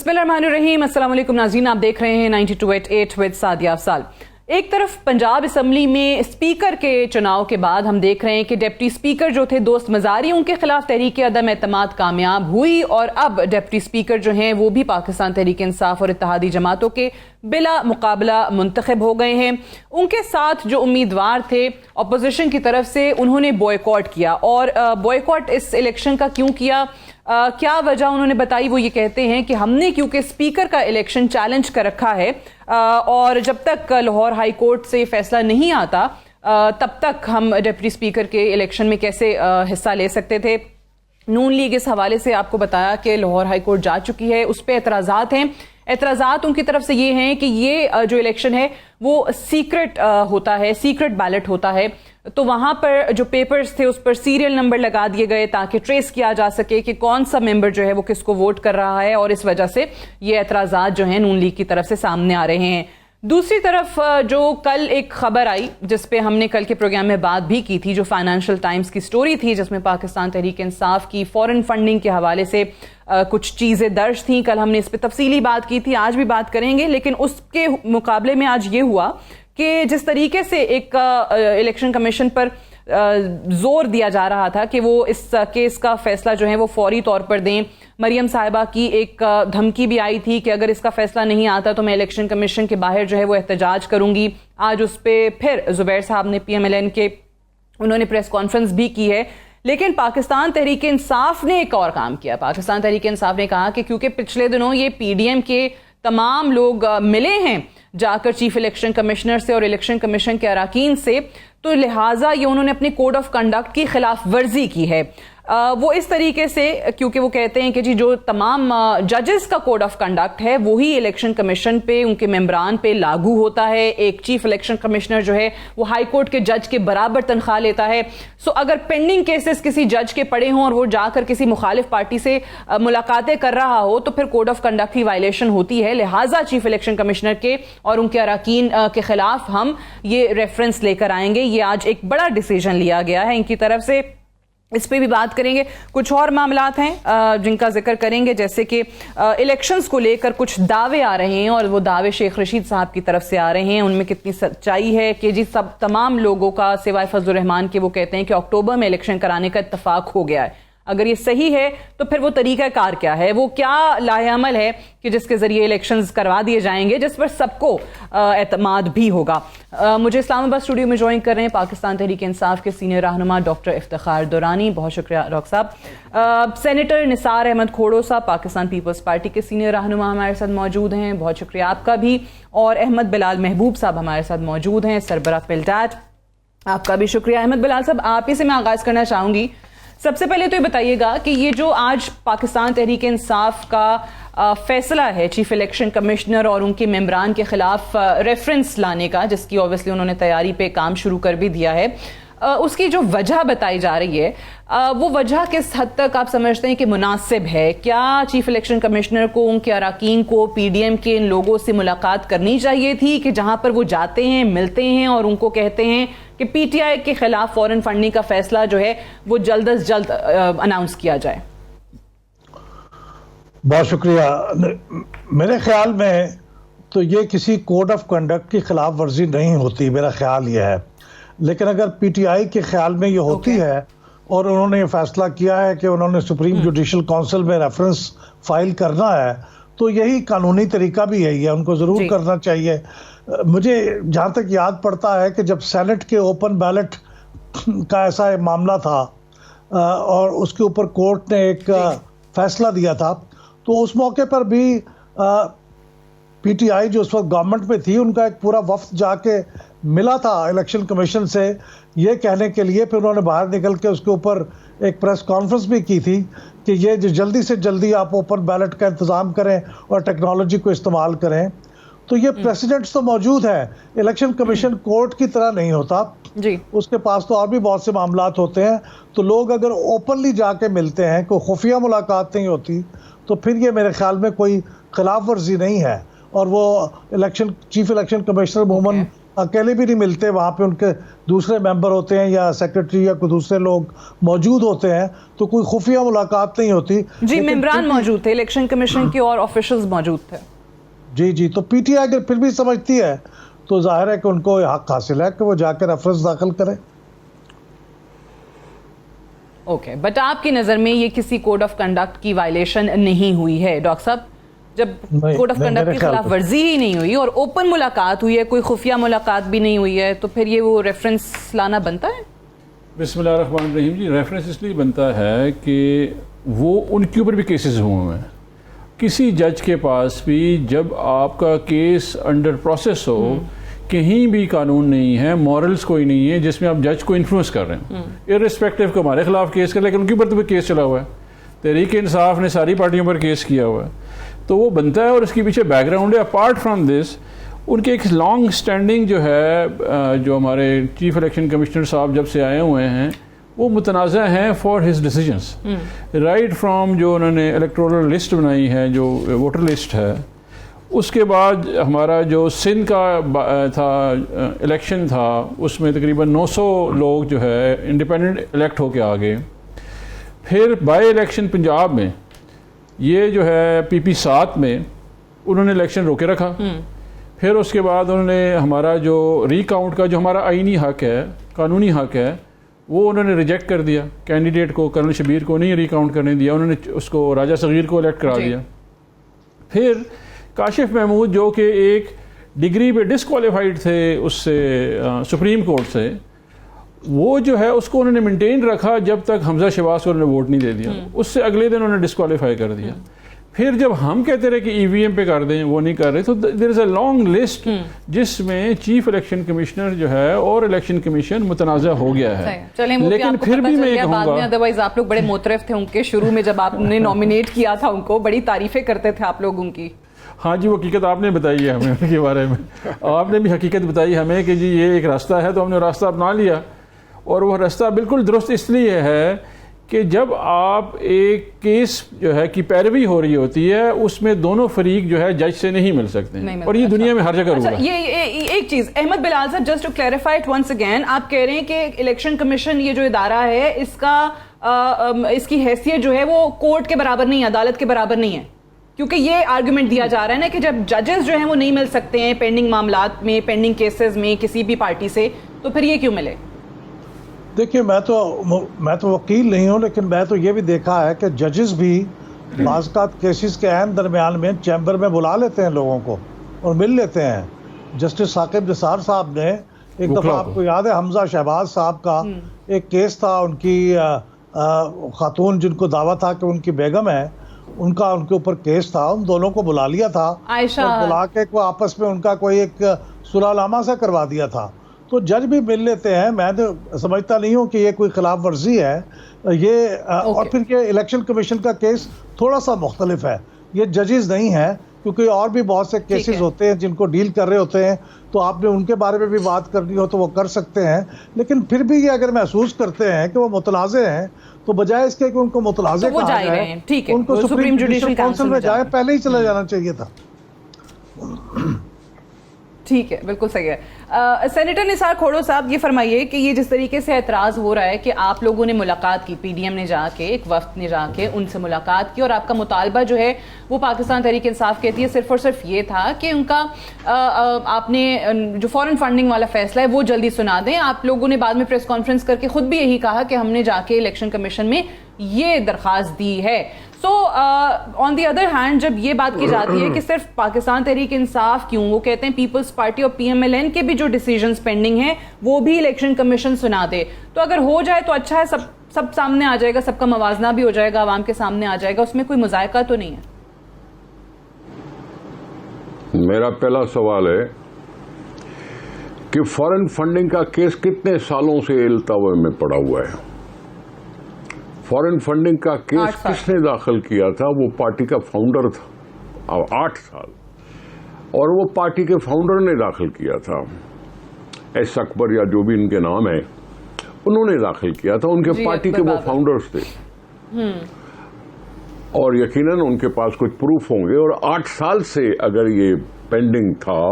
बिस्मिल्लाहिर्रहमानिर्रहीम। अस्सलाम वालेकुम नाज़रीन, आप देख रहे हैं 92.8 विद सादिया अफसाल। एक तरफ पंजाब असम्बली में स्पीकर के चुनाव के बाद हम देख रहे हैं कि डिप्टी स्पीकर जो थे दोस्त मज़ारी, उनके खिलाफ तहरीक अदम एतमाद कामयाब हुई और अब डिप्टी स्पीकर जो हैं वो भी पाकिस्तान तहरीक इंसाफ और इत्तेहादी जमातों के बिला मुकाबला मुंतखब हो गए हैं। उनके साथ जो उम्मीदवार थे अपोजिशन की तरफ से, उन्होंने बॉयकॉट किया। और बॉयकॉट इस इलेक्शन का क्यों किया, क्या वजह उन्होंने बताई, वो ये कहते हैं कि हमने क्योंकि स्पीकर का इलेक्शन चैलेंज कर रखा है और जब तक लाहौर हाई कोर्ट से फैसला नहीं आता तब तक हम डिप्टी स्पीकर के इलेक्शन में कैसे हिस्सा ले सकते थे। नून लीग इस हवाले से आपको बताया कि लाहौर हाई कोर्ट जा चुकी है, उस पर एतराज़ात हैं। एतराज़ात उनकी तरफ से ये हैं कि ये जो इलेक्शन है वो सीक्रेट होता है, सीक्रेट बैलेट होता है, तो वहां पर जो पेपर्स थे उस पर सीरियल नंबर लगा दिए गए ताकि ट्रेस किया जा सके कि कौन सा मेंबर जो है वो किसको वोट कर रहा है, और इस वजह से ये एतराज़ात जो हैं नून लीग की तरफ से सामने आ रहे हैं। दूसरी तरफ जो कल एक खबर आई जिस पे हमने कल के प्रोग्राम में बात भी की थी, जो फाइनेंशियल टाइम्स की स्टोरी थी जिसमें पाकिस्तान तहरीक इंसाफ की फॉरेन फंडिंग के हवाले से कुछ चीज़ें दर्ज थी। कल हमने इस पे तफसीली बात की थी, आज भी बात करेंगे, लेकिन उसके मुकाबले में आज ये हुआ कि जिस तरीके से एक इलेक्शन कमीशन पर जोर दिया जा रहा था कि वो इस केस का फैसला जो है वो फौरी तौर पर दें। मरियम साहिबा की एक धमकी भी आई थी कि अगर इसका फैसला नहीं आता तो मैं इलेक्शन कमीशन के बाहर जो है वो एहतजाज करूंगी। आज उस पर फिर जुबैर साहब ने PMLN के उन्होंने प्रेस कॉन्फ्रेंस भी की है। लेकिन पाकिस्तान तहरीक इंसाफ ने एक और काम किया। पाकिस्तान तहरीक इंसाफ ने कहा कि क्योंकि पिछले दिनों ये PDM के तमाम लोग मिले हैं जाकर चीफ इलेक्शन कमिश्नर से और इलेक्शन कमीशन के अराकीन से, तो लिहाजा ये उन्होंने अपने कोड ऑफ कंडक्ट की खिलाफ वर्जी की है। वो इस तरीके से, क्योंकि वो कहते हैं कि जी जो तमाम जजेस का कोड ऑफ कंडक्ट है वही इलेक्शन कमीशन पे, उनके मेंबरान पे लागू होता है। एक चीफ इलेक्शन कमिश्नर जो है वो हाई कोर्ट के जज के बराबर तनख्वाह लेता है। सो अगर पेंडिंग केसेस किसी जज के पड़े हों और वो जाकर किसी मुखालिफ पार्टी से मुलाकातें कर रहा हो तो फिर कोड ऑफ कंडक्ट की वायलेशन होती है। लिहाजा चीफ इलेक्शन कमिश्नर के और उनके अराकीन के खिलाफ हम ये रेफरेंस लेकर आएंगे। ये आज एक बड़ा डिसीजन लिया गया है इनकी तरफ से। इस पे भी बात करेंगे। कुछ और मामलात हैं जिनका जिक्र करेंगे, जैसे कि इलेक्शंस को लेकर कुछ दावे आ रहे हैं और वो दावे शेख रशीद साहब की तरफ से आ रहे हैं, उनमें कितनी सच्चाई है कि जी सब तमाम लोगों का सिवाय फजलुर रहमान के वो कहते हैं कि अक्टूबर में इलेक्शन कराने का इत्तफाक हो गया है। अगर ये सही है तो फिर वो तरीका कार क्या है, वो क्या लाहेअमल है कि जिसके जरिए इलेक्शंस करवा दिए जाएंगे जिस पर सबको एतमाद भी होगा। मुझे इस्लामाबाद स्टूडियो में ज्वाइन कर रहे हैं पाकिस्तान तहरीक इंसाफ के सीनियर रहनुमा डॉक्टर इफ्तिखार दुरानी, बहुत शुक्रिया डॉक्टर साहब। सेनेटर निसार अहमद खोड़ो साहब पाकिस्तान पीपल्स पार्टी के सीनियर रहनुमा हमारे साथ मौजूद हैं, बहुत शुक्रिया आपका भी। और अहमद बिलाल महबूब साहब हमारे साथ मौजूद हैं, सरबरा पिल्टाट, आपका भी शुक्रिया। अहमद बिलाल साहब, आप ही से मैं आगाज़ करना चाहूँगी। सबसे पहले तो ये बताइएगा कि ये जो आज पाकिस्तान तहरीक इंसाफ का फैसला है चीफ इलेक्शन कमिश्नर और उनके मेंबरान के खिलाफ रेफरेंस लाने का, जिसकी ऑब्वियसली उन्होंने तैयारी पे काम शुरू कर भी दिया है, उसकी जो वजह बताई जा रही है वो वजह किस हद तक आप समझते हैं कि मुनासिब है? क्या चीफ इलेक्शन कमिश्नर को, उनके अराकीन को, PDM के इन लोगों से मुलाकात करनी चाहिए थी कि जहां पर वो जाते हैं, मिलते हैं और उनको कहते हैं कि PTI के खिलाफ फॉरेन फंडिंग का फैसला जो है वो जल्द अज जल्द अनाउंस किया जाए? बहुत शुक्रिया। मेरे ख्याल में तो ये किसी कोड ऑफ कंडक्ट की खिलाफ वर्जी नहीं होती, मेरा ख्याल ये है। लेकिन अगर PTI के ख्याल में ये होती है और उन्होंने ये फैसला किया है कि उन्होंने सुप्रीम जुडिशल काउंसिल में रेफरेंस फाइल करना है, तो यही कानूनी तरीका भी है, उनको ज़रूर करना चाहिए। मुझे जहाँ तक याद पड़ता है कि जब सेनेट के ओपन बैलेट का ऐसा मामला था और उसके ऊपर कोर्ट ने एक फैसला दिया था, तो उस मौके पर भी PTI जो उस वक्त गवर्नमेंट में थी, उनका एक पूरा वफ्द जाके मिला था इलेक्शन कमीशन से ये कहने के लिए। फिर उन्होंने बाहर निकल के उसके ऊपर एक प्रेस कॉन्फ्रेंस भी की थी कि ये जो जल्दी से जल्दी आप ओपन बैलेट का इंतज़ाम करें और टेक्नोलॉजी को इस्तेमाल करें। तो ये प्रेसिडेंट्स तो मौजूद है। इलेक्शन कमीशन कोर्ट की तरह नहीं होता जी, उसके पास तो और भी बहुत से मामलात होते हैं। तो लोग अगर ओपनली जाके मिलते हैं, कोई खुफिया मुलाकात नहीं होती, तो फिर ये मेरे ख्याल में कोई खिलाफ वर्जी नहीं है। और वो चीफ इलेक्शन कमिश्नर मोहम्मद अकेले भी नहीं मिलते, वहाँ पे उनके दूसरे मेंबर होते हैं या सेक्रेटरी या कोई दूसरे लोग मौजूद होते हैं, तो कोई खुफिया मुलाकात नहीं होती। जी, मेंबरान मौजूद थे, इलेक्शन कमीशन के और ऑफिशियल्स मौजूद थे। जी जी, तो पीटीआई अगर फिर भी समझती है तो जाहिर है कि उनको हक हासिल है कि वो जाकर रेफरेंस दाखिल करें। ओके, बट आपकी नज़र में ये किसी कोड ऑफ कंडक्ट की वायलेशन नहीं हुई है डॉक्टर साहब? जब कोड ऑफ कंडक्ट की खिलाफ वर्जी ही नहीं हुई और ओपन मुलाकात हुई है, कोई खुफिया मुलाकात भी नहीं हुई है, तो फिर ये वो रेफरेंस लाना बनता है? बिस्मिल्लाहिर्रहमानिर्रहीम जी, रेफरेंस इसलिए बनता है कि वो उनके ऊपर भी केसेस हुए हैं। किसी जज के पास भी जब आपका केस अंडर प्रोसेस हो, कहीं भी कानून नहीं है, मॉरल्स कोई नहीं है जिसमें आप जज को इन्फ्लुएंस कर रहे हैं, इर्रिस्पेक्टिव को हमारे खिलाफ केस कर, लेकिन उनके ऊपर तो भी केस चला हुआ है। तहरीक इंसाफ ने सारी पार्टियों पर केस किया हुआ है, तो वो बनता है। और इसके पीछे बैकग्राउंड है। अपार्ट फ्राम दिस, उनके एक लॉन्ग स्टैंडिंग जो है, जो हमारे चीफ इलेक्शन कमिश्नर साहब जब से आए हुए हैं, वो मुतनाज़ा हैं for his decisions. Right from जो उन्होंने इलेक्टोरल लिस्ट बनाई है, जो वोटर लिस्ट है, उसके बाद हमारा जो सिंध का था इलेक्शन था, उसमें तकरीबन 900 लोग जो है इंडिपेंडेंट इलेक्ट होके आ गए। फिर बाई इलेक्शन पंजाब में ये जो है PP 7 में उन्होंने इलेक्शन रोके रखा। फिर उसके बाद उन्होंने हमारा जो रिकाउंट का जो हमारा आईनी हक है, कानूनी हक है, वो उन्होंने रिजेक्ट कर दिया। कैंडिडेट को, कर्नल शबीर को नहीं रिकाउंट करने दिया, उन्होंने उसको राजा सगीर को इलेक्ट करा दिया। फिर काशिफ महमूद जो कि एक डिग्री पे डिसक्वालीफाइड थे उससे सुप्रीम कोर्ट से, वो जो है उसको उन्होंने मेंटेन रखा जब तक हमजा शहबाज को उन्होंने वोट नहीं दे दिया। उससे अगले दिन उन्होंने डिसक्वालीफाई कर दिया। फिर जब हम कहते रहे कि EVM पे कर दें, वो नहीं कर रहे, तो there is a long list जिसमें चीफ इलेक्शन कमिश्नर जो है और इलेक्शन कमीशन मुतनाज़ा हो गया है। लेकिन फिर भी मैं कहूँगा, अदरवाइज आप लोग बड़े मोतरफ थे उनके, शुरू में जब आपने नॉमिनेट किया था उनको, बड़ी तारीफें करते थे आप लोग उनकी। हाँ जी, वो हकीकत आपने बताई है हमें उनके बारे में। आपने भी हकीकत बताई हमें कि जी ये एक रास्ता है, तो हमने रास्ता अपना लिया। और वह रास्ता बिल्कुल दुरुस्त इसलिए है कि जब आप एक केस जो है कि पैरवी हो रही होती है, उसमें दोनों फरीक जो है जज से नहीं मिल सकते हैं, और ये दुनिया में हर जगह रूल है। ये एक चीज अहमद बिलाल साहब, just to clarify it once again, आप कह रहे हैं कि इलेक्शन कमीशन ये जो इदारा है, इसका इसकी हैसियत जो है वो कोर्ट के बराबर नहीं है, अदालत के बराबर नहीं है, क्योंकि ये आर्गुमेंट दिया जा रहा है ना कि जब जजेस जो हैं वो नहीं मिल सकते हैं पेंडिंग मामलात में, पेंडिंग केसेस में किसी भी पार्टी से, तो फिर ये क्यों मिले? देखिए, मैं तो वकील नहीं हूँ, लेकिन मैं तो ये भी देखा है कि जजेस भी बाज़-औक़ात केसेस के ऐन दरमियान में चैम्बर में बुला लेते हैं लोगों को और मिल लेते हैं। जस्टिस साकिब निसार साहब ने एक दफ़ा, आपको याद है, हमजा शहबाज साहब का एक केस था, उनकी खातून जिनको दावा था कि उनकी बेगम है, उनका उनके ऊपर केस था, उन दोनों को बुला लिया था और बुला के को आपस में उनका कोई एक सुलहनामा सा करवा दिया था। तो जज भी मिल लेते हैं। मैं तो समझता नहीं हूँ कि ये कोई खिलाफ वर्जी है ये। और फिर ये इलेक्शन कमीशन का केस थोड़ा सा मुख्तलिफ है, ये जजेस नहीं है, क्योंकि और भी बहुत से केसेस होते हैं जिनको डील कर रहे होते हैं, तो आपने उनके बारे में भी बात करनी हो तो वो कर सकते हैं। लेकिन फिर भी ये अगर महसूस करते हैं कि वो मुतनाज़े हैं, तो बजाय इसके कि उनको मुतनाज़े कहा जाए, उनको सुप्रीम जुडिशल काउंसिल में जाए, पहले ही चला जाना चाहिए था। ठीक है, बिल्कुल सही है। सेनेटर निसार खोड़ो साहब, ये फरमाइए कि ये जिस तरीके से एतराज़ हो रहा है कि आप लोगों ने मुलाकात की, PDM ने जाके, एक वफ्द ने जाके उनसे मुलाकात की, और आपका मुतालबा जो है वो पाकिस्तान तहरीक इंसाफ कहती है सिर्फ और सिर्फ ये था कि उनका आपने जो फॉरेन फंडिंग वाला फैसला है वो जल्दी सुना दें। आप लोगों ने बाद में प्रेस कॉन्फ्रेंस करके खुद भी यही कहा कि हमने जाके इलेक्शन कमीशन में ये दरख्वास्त दी है। So on the other hand, जब ये बात की जाती है कि सिर्फ पाकिस्तान तहरीक इंसाफ क्यों, वो कहते हैं पीपल्स पार्टी और PMLN के भी जो डिसीजंस पेंडिंग हैं वो भी इलेक्शन कमीशन सुना दे, तो अगर हो जाए तो अच्छा है, सब सामने आ जाएगा, सबका मवाजना भी हो जाएगा, आवाम के सामने आ जाएगा, उसमें कोई मुज़ायका तो नहीं है। मेरा पहला सवाल है कि फॉरेन फंडिंग का केस कितने सालों से इल्तावे में पड़ा हुआ है? फॉरेन फंडिंग का केस किसने दाखिल किया था? वो पार्टी का फाउंडर था, 8 साल, और वो पार्टी के फाउंडर ने दाखिल किया था। एस अकबर या जो भी इनके नाम है, उन्होंने दाखिल किया था, उनके पार्टी के वो फाउंडर्स थे, और यकीनन उनके पास कुछ प्रूफ होंगे। और 8 साल से अगर ये पेंडिंग था,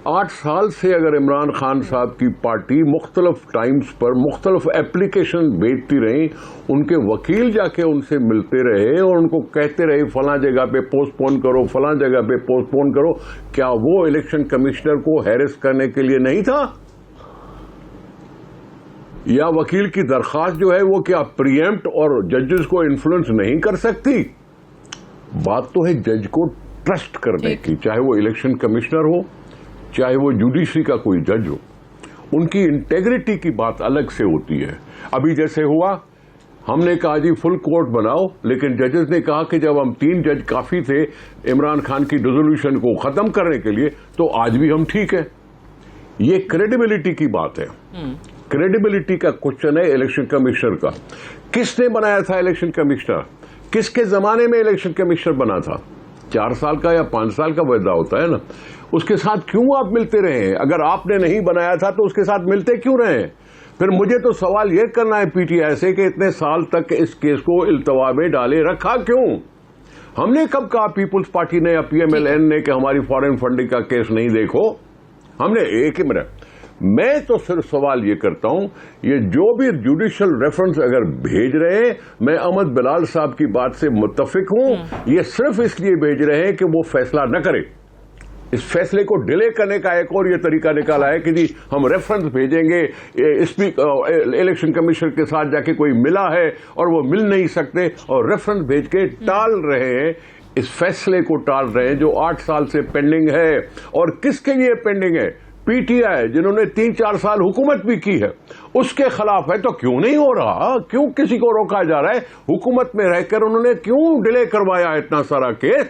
8 साल से अगर इमरान खान साहब की पार्टी मुख्तलिफ टाइम्स पर मुख्तलिफ एप्लीकेशन भेजती रही, उनके वकील जाके उनसे मिलते रहे और उनको कहते रहे फलां जगह पे पोस्टपोन करो, फलां जगह पे पोस्टपोन करो, क्या वो इलेक्शन कमिश्नर को हैरेस करने के लिए नहीं था? या वकील की दरखास्त जो है वो क्या प्रीएम्प्ट और जजेस को इन्फ्लुएंस नहीं कर सकती? बात तो है जज को ट्रस्ट करने की, चाहे वो इलेक्शन कमिश्नर हो, चाहे वो जुडिशरी का कोई जज हो। उनकी इंटेग्रिटी की बात अलग से होती है। अभी जैसे हुआ, हमने कहा जी फुल कोर्ट बनाओ, लेकिन जजेस ने कहा कि जब हम 3 जज काफी थे इमरान खान की डिसोल्यूशन को खत्म करने के लिए, तो आज भी हम ठीक है। ये क्रेडिबिलिटी की बात है। क्रेडिबिलिटी का क्वेश्चन है इलेक्शन कमिश्नर का। किसने बनाया था इलेक्शन कमिश्नर? किसके जमाने में इलेक्शन कमिश्नर बना था? 4 साल का या 5 साल का वायदा होता है ना। उसके साथ क्यों आप मिलते रहे? अगर आपने नहीं बनाया था तो उसके साथ मिलते क्यों रहे? फिर मुझे तो सवाल यह करना है पीटीआई से कि इतने साल तक इस केस को इल्तवा में डाले रखा क्यों? हमने कब कहा पीपुल्स पार्टी ने या पीएमएलएन ने कि हमारी फॉरेन फंडिंग का केस नहीं देखो? हमने एक ही मिनट, मैं तो सिर्फ सवाल ये करता हूं, ये जो भी जुडिशियल रेफरेंस अगर भेज रहे हैं, मैं अहमद बिलाल साहब की बात से मुत्तफिक हूं। ये सिर्फ इसलिए भेज रहे हैं कि वो फैसला न करे। इस फैसले को डिले करने का एक और ये तरीका निकाला है कि जी हम रेफरेंस भेजेंगे, इलेक्शन कमीशन के साथ जाके कोई मिला है और वो मिल नहीं सकते, और रेफरेंस भेज के टाल रहे हैं, इस फैसले को टाल रहे हैं जो 8 साल से पेंडिंग है। और किसके लिए पेंडिंग है? पीटीआई, जिन्होंने 3-4 साल हुकूमत भी की है, उसके खिलाफ है। तो क्यों नहीं हो रहा? क्यों किसी को रोका जा रहा है? हुकूमत में रहकर उन्होंने क्यों डिले करवाया इतना सारा केस?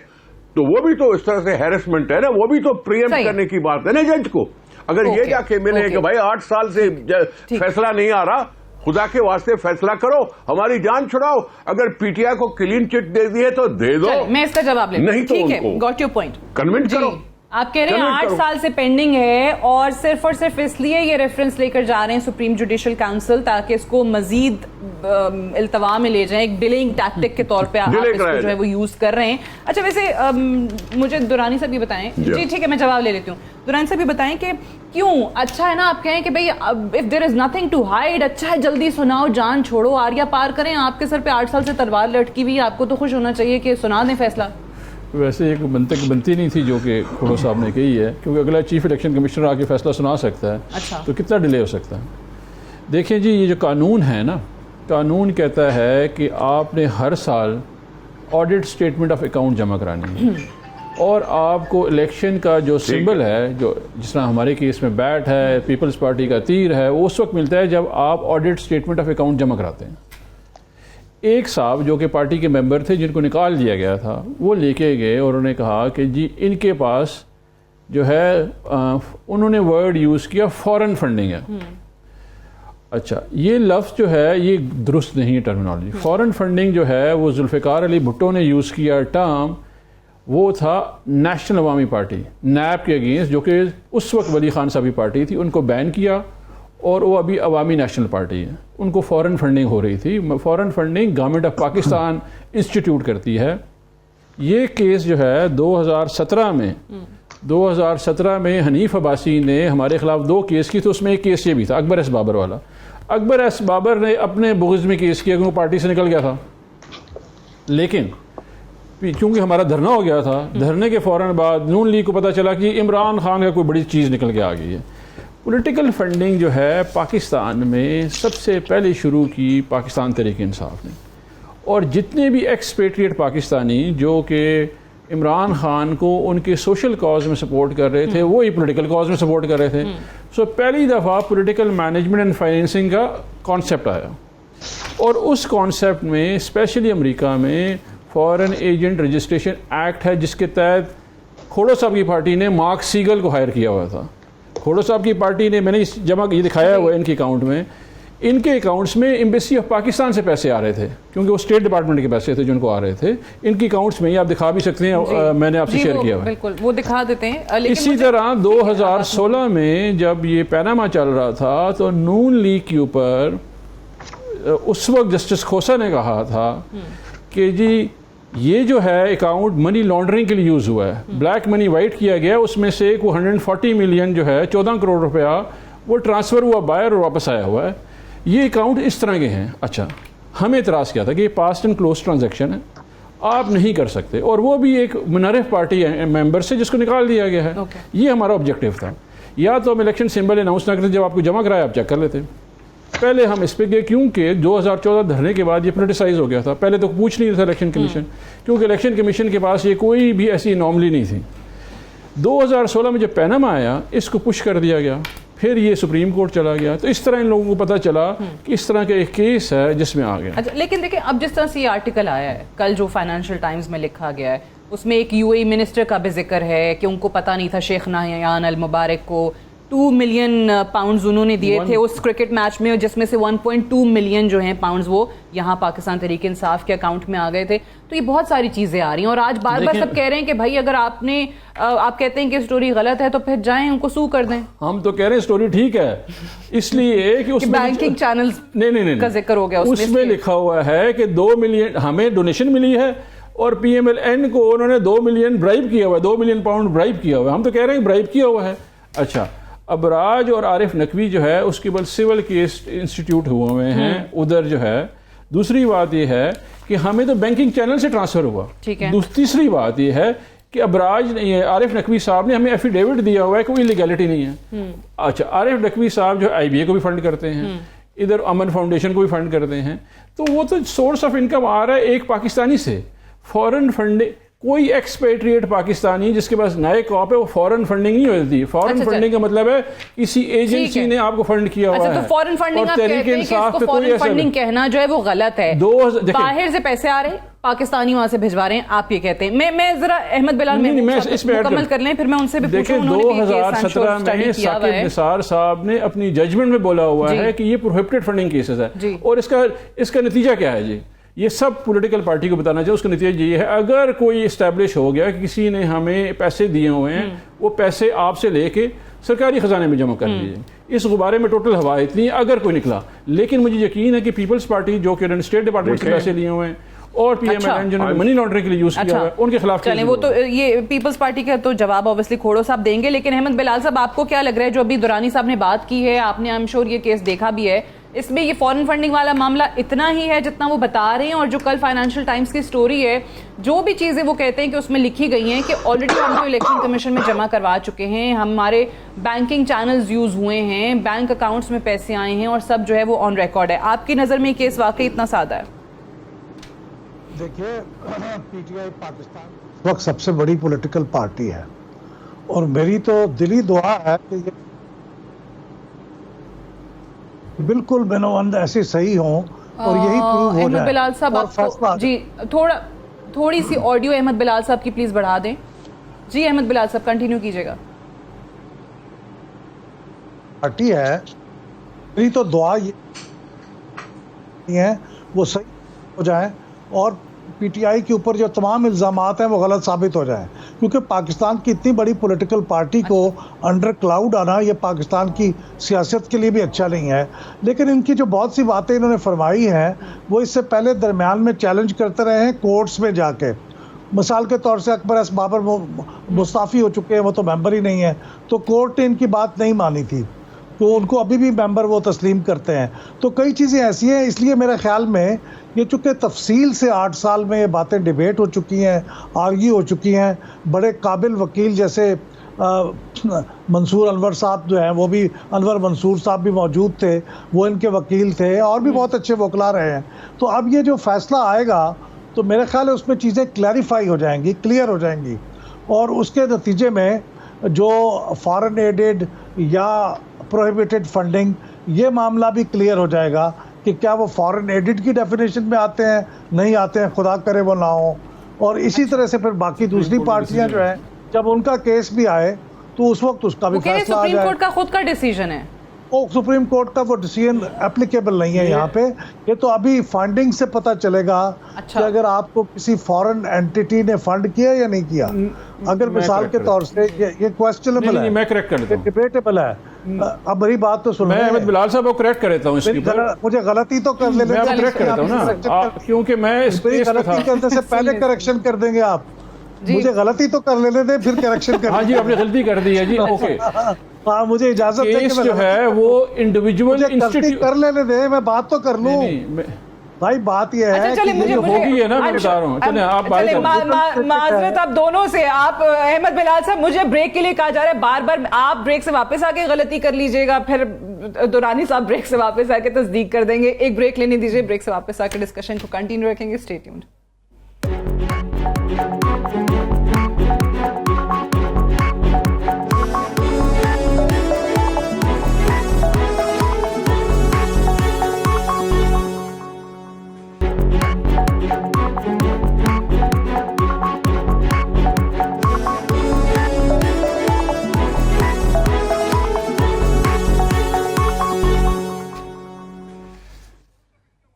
तो वो भी तो इस तरह से हैरेसमेंट है ना, वो भी तो प्रीएम्प्ट करने की बात है ना जज को। अगर ये जाके मिले कि भाई 8 साल से फैसला नहीं आ रहा, खुदा के वास्ते फैसला करो, हमारी जान छुड़ाओ। अगर पीटीआई को क्लीन चिट दे दी है तो दे दो, मैं इसका जवाब ले, नहीं तो उनको गॉट योर पॉइंट, कन्विंस करो। आप कह रहे हैं 8 साल से पेंडिंग है और सिर्फ इसलिए ये रेफरेंस लेकर जा रहे हैं सुप्रीम जुडिशियल काउंसिल ताकि इसको मजीद इल्तवा में ले जाएं, एक डिलेइंग टैक्टिक के तौर पे आप इसको जो है वो यूज कर रहे हैं। अच्छा, वैसे मुझे दुरानी साहब ये बताएं, जी ठीक है मैं जवाब ले लेती हूँ। दुरानी साहब ये बताएं कि क्यों अच्छा है ना, आप कहें कि भाई if there is nothing to hide, अच्छा है जल्दी सुनाओ, जान छोड़ो, आरिया पार करें। आपके सर पे 8 साल से तलवार लटकी हुई, आपको तो खुश होना चाहिए कि सुना दें फैसला। वैसे एक मंतक बनती नहीं थी जो कि खुड़ो साहब ने कही है, क्योंकि अगला चीफ इलेक्शन कमिश्नर आके फैसला सुना सकता है। अच्छा। तो कितना डिले हो सकता है? देखिए जी, ये जो कानून है ना, कानून कहता है कि आपने हर साल ऑडिट स्टेटमेंट ऑफ अकाउंट जमा करानी है, और आपको इलेक्शन का जो सिंबल है, जो जिस तरह हमारे केस में बैट है, पीपल्स पार्टी का तीर है, वो उस वक्त मिलता है जब आप ऑडिट स्टेटमेंट ऑफ अकाउंट जमा कराते हैं। एक साहब जो कि पार्टी के मेंबर थे, जिनको निकाल दिया गया था, वो लेके गए और उन्होंने कहा कि जी इनके पास जो है उन्होंने वर्ड यूज़ किया फॉरेन फंडिंग है। अच्छा, ये लफ्ज़ जो है ये दुरुस्त नहीं है टर्मिनोलॉजी। फॉरेन फंडिंग जो है वो जुल्फ़िकार अली भुट्टो ने यूज़ किया टर्म, वो था नेशनल अवामी पार्टी नैब के अगेंस्ट, जो कि उस वक्त वली खान साहब की पार्टी थी, उनको बैन किया, और वो अभी अवामी नेशनल पार्टी है। उनको फॉरेन फंडिंग हो रही थी। Foreign funding government of Pakistan institute करती है। ये केस जो है 2017 में हनीफ अब्बासी ने हमारे खिलाफ 2 केस की, तो उसमें एक केस ये भी था अकबर एस बाबर वाला। अकबर एस बाबर ने अपने बुग़्ज़ में केस किया, क्योंकि पार्टी से निकल गया था, लेकिन चूंकि हमारा धरना हो गया था, धरने के फ़ौरन बाद नून लीग को पता चला कि इमरान खान का कोई बड़ी चीज़ निकल के आ गई है। पॉलिटिकल फंडिंग जो है पाकिस्तान में सबसे पहले शुरू की पाकिस्तान तहरीक इंसाफ ने, और जितने भी एक्सपेट्रिएट पाकिस्तानी जो कि इमरान खान को उनके सोशल कॉज में सपोर्ट कर रहे थे, वो ही पॉलिटिकल कॉज में सपोर्ट कर रहे थे। सो पहली दफ़ा पॉलिटिकल मैनेजमेंट एंड फाइनेंसिंग का कॉन्सेप्ट आया, और उस कॉन्सेप्ट में स्पेशली अमेरिका में फॉरेन एजेंट रजिस्ट्रेशन एक्ट है, जिसके तहत खोड़ो साहब की पार्टी ने मार्क सीगल को हायर किया हुआ था। खोड़ो साहब की पार्टी ने, मैंने जमा ये दिखाया हुआ है इनके अकाउंट में, इनके अकाउंट्स में एम्बेसी ऑफ पाकिस्तान से पैसे आ रहे थे, क्योंकि वो स्टेट डिपार्टमेंट के पैसे थे जो उनको आ रहे थे इनके अकाउंट्स में। ये आप दिखा भी सकते हैं, मैंने आपसे शेयर किया हुआ है, बिल्कुल वो दिखा देते हैं। इसी तरह 2016 में जब ये पैनामा चल रहा था, तो नून लीग के ऊपर उस वक्त जस्टिस खोसा ने कहा था कि जी ये जो है अकाउंट मनी लॉन्ड्रिंग के लिए यूज़ हुआ है, ब्लैक मनी वाइट किया गया, उसमें से वो 140 मिलियन जो है 14 करोड़ रुपया वो ट्रांसफ़र हुआ बायर और वापस आया हुआ है। ये अकाउंट इस तरह के हैं। अच्छा, हमें इतराज़ किया था कि ये पास्ट एंड क्लोज ट्रांजैक्शन है, आप नहीं कर सकते, और वो भी एक मुनर्रिफ पार्टी मेंबर से जिसको निकाल दिया गया है। ये हमारा ऑब्जेक्टिव था। या तो हम इलेक्शन सिंबल अनाउंस ना करते, जब आपको जमा कराया आप चेक कर लेते। पहले हम इस पे गए क्योंकि 2014 धरने के बाद ये पोलिटिसाइज हो गया था। पहले तो पूछ नहीं रहा था इलेक्शन कमीशन, क्योंकि इलेक्शन कमीशन के पास ये कोई भी ऐसी अनॉमली नहीं थी। 2016 में जब पैनामा आया, इसको पुश कर दिया गया, फिर ये सुप्रीम कोर्ट चला गया। तो इस तरह इन लोगों को पता चला कि इस तरह का एक केस है जिसमें आ गया। अच्छा, लेकिन देखिए अब जिस तरह से ये आर्टिकल आया है, कल जो फाइनेंशियल टाइम्स में लिखा गया है, उसमें एक यूएई मिनिस्टर का भी जिक्र है कि उनको पता नहीं था शेख नाहयान अल मुबारक को 2 मिलियन पाउंड्स उन्होंने दिए थे उस क्रिकेट मैच में, जिसमें से 1.2 मिलियन जो हैं पाउंड्स वो यहाँ पाकिस्तान तहरीक इंसाफ के अकाउंट में आ गए थे। तो ये बहुत सारी चीज़ें आ रही हैं और आज बार बार सब कह रहे हैं कि भाई अगर आप कहते हैं कि स्टोरी गलत है तो फिर जाएं उनको सू कर दें। हम तो कह रहे हैं स्टोरी ठीक है, इसलिए कि उसमें बैंकिंग चैनल्स नहीं का जिक्र हो गया, उसमें लिखा हुआ है कि 2 मिलियन हमें डोनेशन मिली है और PMLN को उन्होंने 2 मिलियन ब्राइब किया हुआ है, 2 मिलियन पाउंड ब्राइब किया हुआ है। हम तो कह रहे हैं ब्राइब किया हुआ है। अच्छा, अबराज और आरिफ नकवी जो है उसके बाद सिविल केस इंस्टीट्यूट हुए हैं उधर जो है। दूसरी बात यह है कि हमें तो बैंकिंग चैनल से ट्रांसफर हुआ। ठीक है। तीसरी बात यह है कि अबराज आरिफ नकवी साहब ने हमें एफिडेविट दिया हुआ है, कोई इलीगैलिटी नहीं है। अच्छा, आरिफ नकवी साहब जो IBA को भी फंड करते हैं, इधर अमन फाउंडेशन को भी फंड करते हैं, तो वो तो सोर्स ऑफ इनकम आ रहा है एक पाकिस्तानी से। फॉरेन फंडिंग, कोई एक्सपेट्रिएट पाकिस्तानी जिसके पास नए कॉप है वो फॉरेन फंडिंग नहीं होती। फॉरेन फंडिंग का मतलब है किसी एजेंसी ने आपको फंड किया हुआ है। तो फॉरेन फंडिंग आप कहते हैं कि इसको फॉरेन फंडिंग कहना जो है वो गलत है। बाहर से पैसे आ रहे हैं, पाकिस्तानी वहां से भिजवा रहे हैं, आप ये कहते हैं। मैं जरा अहमद बिलाल मुकम्मल कर लें, फिर मैं उनसे भी पूछूं। 2017 में साकिब निसार साहब ने अपनी जजमेंट में बोला हुआ है कि ये प्रोहिबिटेड फंडिंग केसेस है, और इसका नतीजा क्या है जी? ये सब पॉलिटिकल पार्टी को बताना चाहिए। उसका नतीजा ये है, अगर कोई इस्टेब्लिश हो गया कि किसी ने हमें पैसे दिए हुए हैं, वो पैसे आपसे लेके सरकारी खजाने में जमा कर दीजिए। इस गुब्बारे में टोटल हवा इतनी अगर कोई निकला। लेकिन मुझे यकीन है कि पीपल्स पार्टी जो कि स्टेट डिपार्टमेंट से पैसे लिए हुए हैं और PMLN जिन्होंने मनी लॉन्ड्रिंग के लिए यूज किया हुआ है, उनके खिलाफ चलें। वो तो ये पीपल्स पार्टी का तो जवाब ऑब्वियसली खोड़ो साहब देंगे, लेकिन अहमद बिलाल साहब आपको क्या लग रहा है जो अभी दुरानी साहब ने बात की है, आपने आई एम श्योर ये केस देखा भी है, इसमें ये फॉरेन फंडिंग वाला मामला इतना ही है जितना वो बता रहे हैं? और जो कल फाइनेंशियल टाइम्स की स्टोरी है, जो भी चीज़ें वो कहते हैं कि उसमें लिखी गई हैं कि ऑलरेडी हम तो इलेक्शन कमीशन में जमा करवा चुके हैं, हमारे बैंकिंग चैनल्स यूज़ हुए हैं, बैंक अकाउंट्स में पैसे आए हैं और सब जो है वो ऑन रिकॉर्ड है। आपकी नज़र में ये केस वाकई इतना सादा है? देखिए, PTI पाकिस्तान इस वक्त सबसे बड़ी पॉलिटिकल पार्टी है और मेरी तो दिली दुआ है कि ये बिल्कुल बिनोबंद ऐसे सही हों और यही प्रूव हो जाए। अहमद बिलाल साहब आपको जी थोड़ी सी ऑडियो अहमद बिलाल साहब की प्लीज बढ़ा दें। जी अहमद बिलाल साहब कंटिन्यू कीजिएगा। पार्टी है, मेरी तो दुआ ये है वो सही हो जाए और PTI के ऊपर जो तमाम इल्ज़ामात हैं वो गलत साबित हो जाए, क्योंकि पाकिस्तान की इतनी बड़ी पॉलिटिकल पार्टी को अंडर क्लाउड आना ये पाकिस्तान की सियासत के लिए भी अच्छा नहीं है। लेकिन इनकी जो बहुत सी बातें इन्होंने फरमाई हैं वो इससे पहले दरमियान में चैलेंज करते रहे हैं कोर्ट्स में जाके। मिसाल के तौर से अकबर एस बाबर मुस्ताफ़ी हो चुके हैं, वो तो मेंबर ही नहीं है, तो कोर्ट ने इनकी बात नहीं मानी थी, तो उनको अभी भी मेंबर वो तस्लीम करते हैं। तो कई चीज़ें ऐसी हैं, इसलिए मेरे ख्याल में ये चूँकि तफसील से 8 साल में ये बातें डिबेट हो चुकी हैं, आर्ग्यू हो चुकी हैं, बड़े काबिल वकील जैसे मंसूर अनवर साहब जो हैं, वो भी अनवर मंसूर साहब भी मौजूद थे, वो इनके वकील थे और भी बहुत अच्छे वकला रहे हैं। तो अब ये जो फैसला आएगा तो मेरे ख्याल है उसमें चीज़ें क्लैरिफाई हो जाएंगी, क्लियर हो जाएंगी, और उसके नतीजे में जो फॉरेन एडेड या प्रोहिबिटेड फंडिंग, ये मामला भी क्लियर हो जाएगा कि क्या वो फॉरेन एडेड की डेफिनेशन में आते हैं, नहीं आते हैं, खुदा करे वो ना हो। और इसी तरह से फिर बाकी दूसरी पार्टियां जो है, जब उनका केस भी आए तो उस वक्त उसका भी फैसला आ जाए। सुप्रीम कोर्ट का खुद का डिसीजन है वो सुप्रीम कोर्ट का वो डिसीजन एप्लीकेबल नहीं है यहाँ पे। ये तो अभी फंडिंग से पता चलेगा अच्छा। कि अगर आपको किसी फॉरेन एंटिटी ने फंड किया या नहीं किया। अगर मिसाल के तौर से ये क्वेश्चनेबल है, मैं करेक्ट कर देता हूँ, डिबेटेबल है। अब मेरी बात तो सुनो, मैं अहमद बिलाल साहब को करेक्ट कर देता हूँ इसके ऊपर। मुझे गलती तो कर लेने मैं आपको करेक्ट कर देता हूँ ना, क्योंकि मैं इस केस पे था। गलती करने से पहले करेक्शन कर देंगे आप। मुझे गलती तो कर लेने दे, फिर करेक्शन कर। हाँ जी, आपने गलती कर दी है जी, ओके। हाँ, मुझे इजाजत दे केस जो है वो इंडिविजुअल इंस्टीट्यूट कर लेने दे, मैं बात तो कर लूं। भाई बात ये है चले, मुझे होगी है ना, मैं बता रहा हूँ। चले आप बात माजरत आप दोनों से। आप अहमद बिलाल साहब, मुझे ब्रेक के लिए कहा जा रहा है बार बार, आप ब्रेक से वापस आके गलती कर लीजिएगा, फिर दुरानी साहब ब्रेक से वापस आके तस्दीक कर देंगे। एक ब्रेक लेने दीजिए, ब्रेक से वापस आके डिस्कशन को कंटिन्यू रखेंगे। Stay tuned.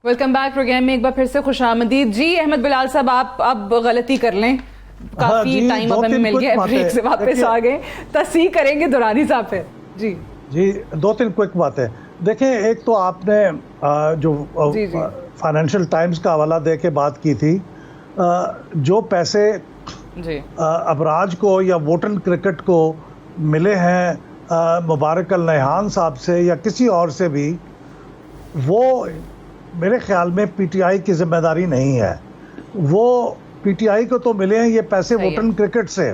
Welcome back programme में एक बार फिर से खुशामदीद जी। अहमद बिलाल साहब, आप अब गलती कर लें, काफी टाइम अब हमें मिल गया, ब्रेक से वापस आ गए, तस्दीक करेंगे दुरानी साहब पे। जी 2-3 क्विक बातें देखें। एक तो आपने जो फाइनेंशियल टाइम्स का हवाला दे के बात की थी, जो पैसे अबराज को या वोटन क्रिकेट को मिले हैं मुबारक अल नैहान साहब से या किसी और से भी, वो मेरे ख्याल में पीटीआई की जिम्मेदारी नहीं है। वो पीटीआई को तो मिले हैं ये पैसे वोटन क्रिकेट से।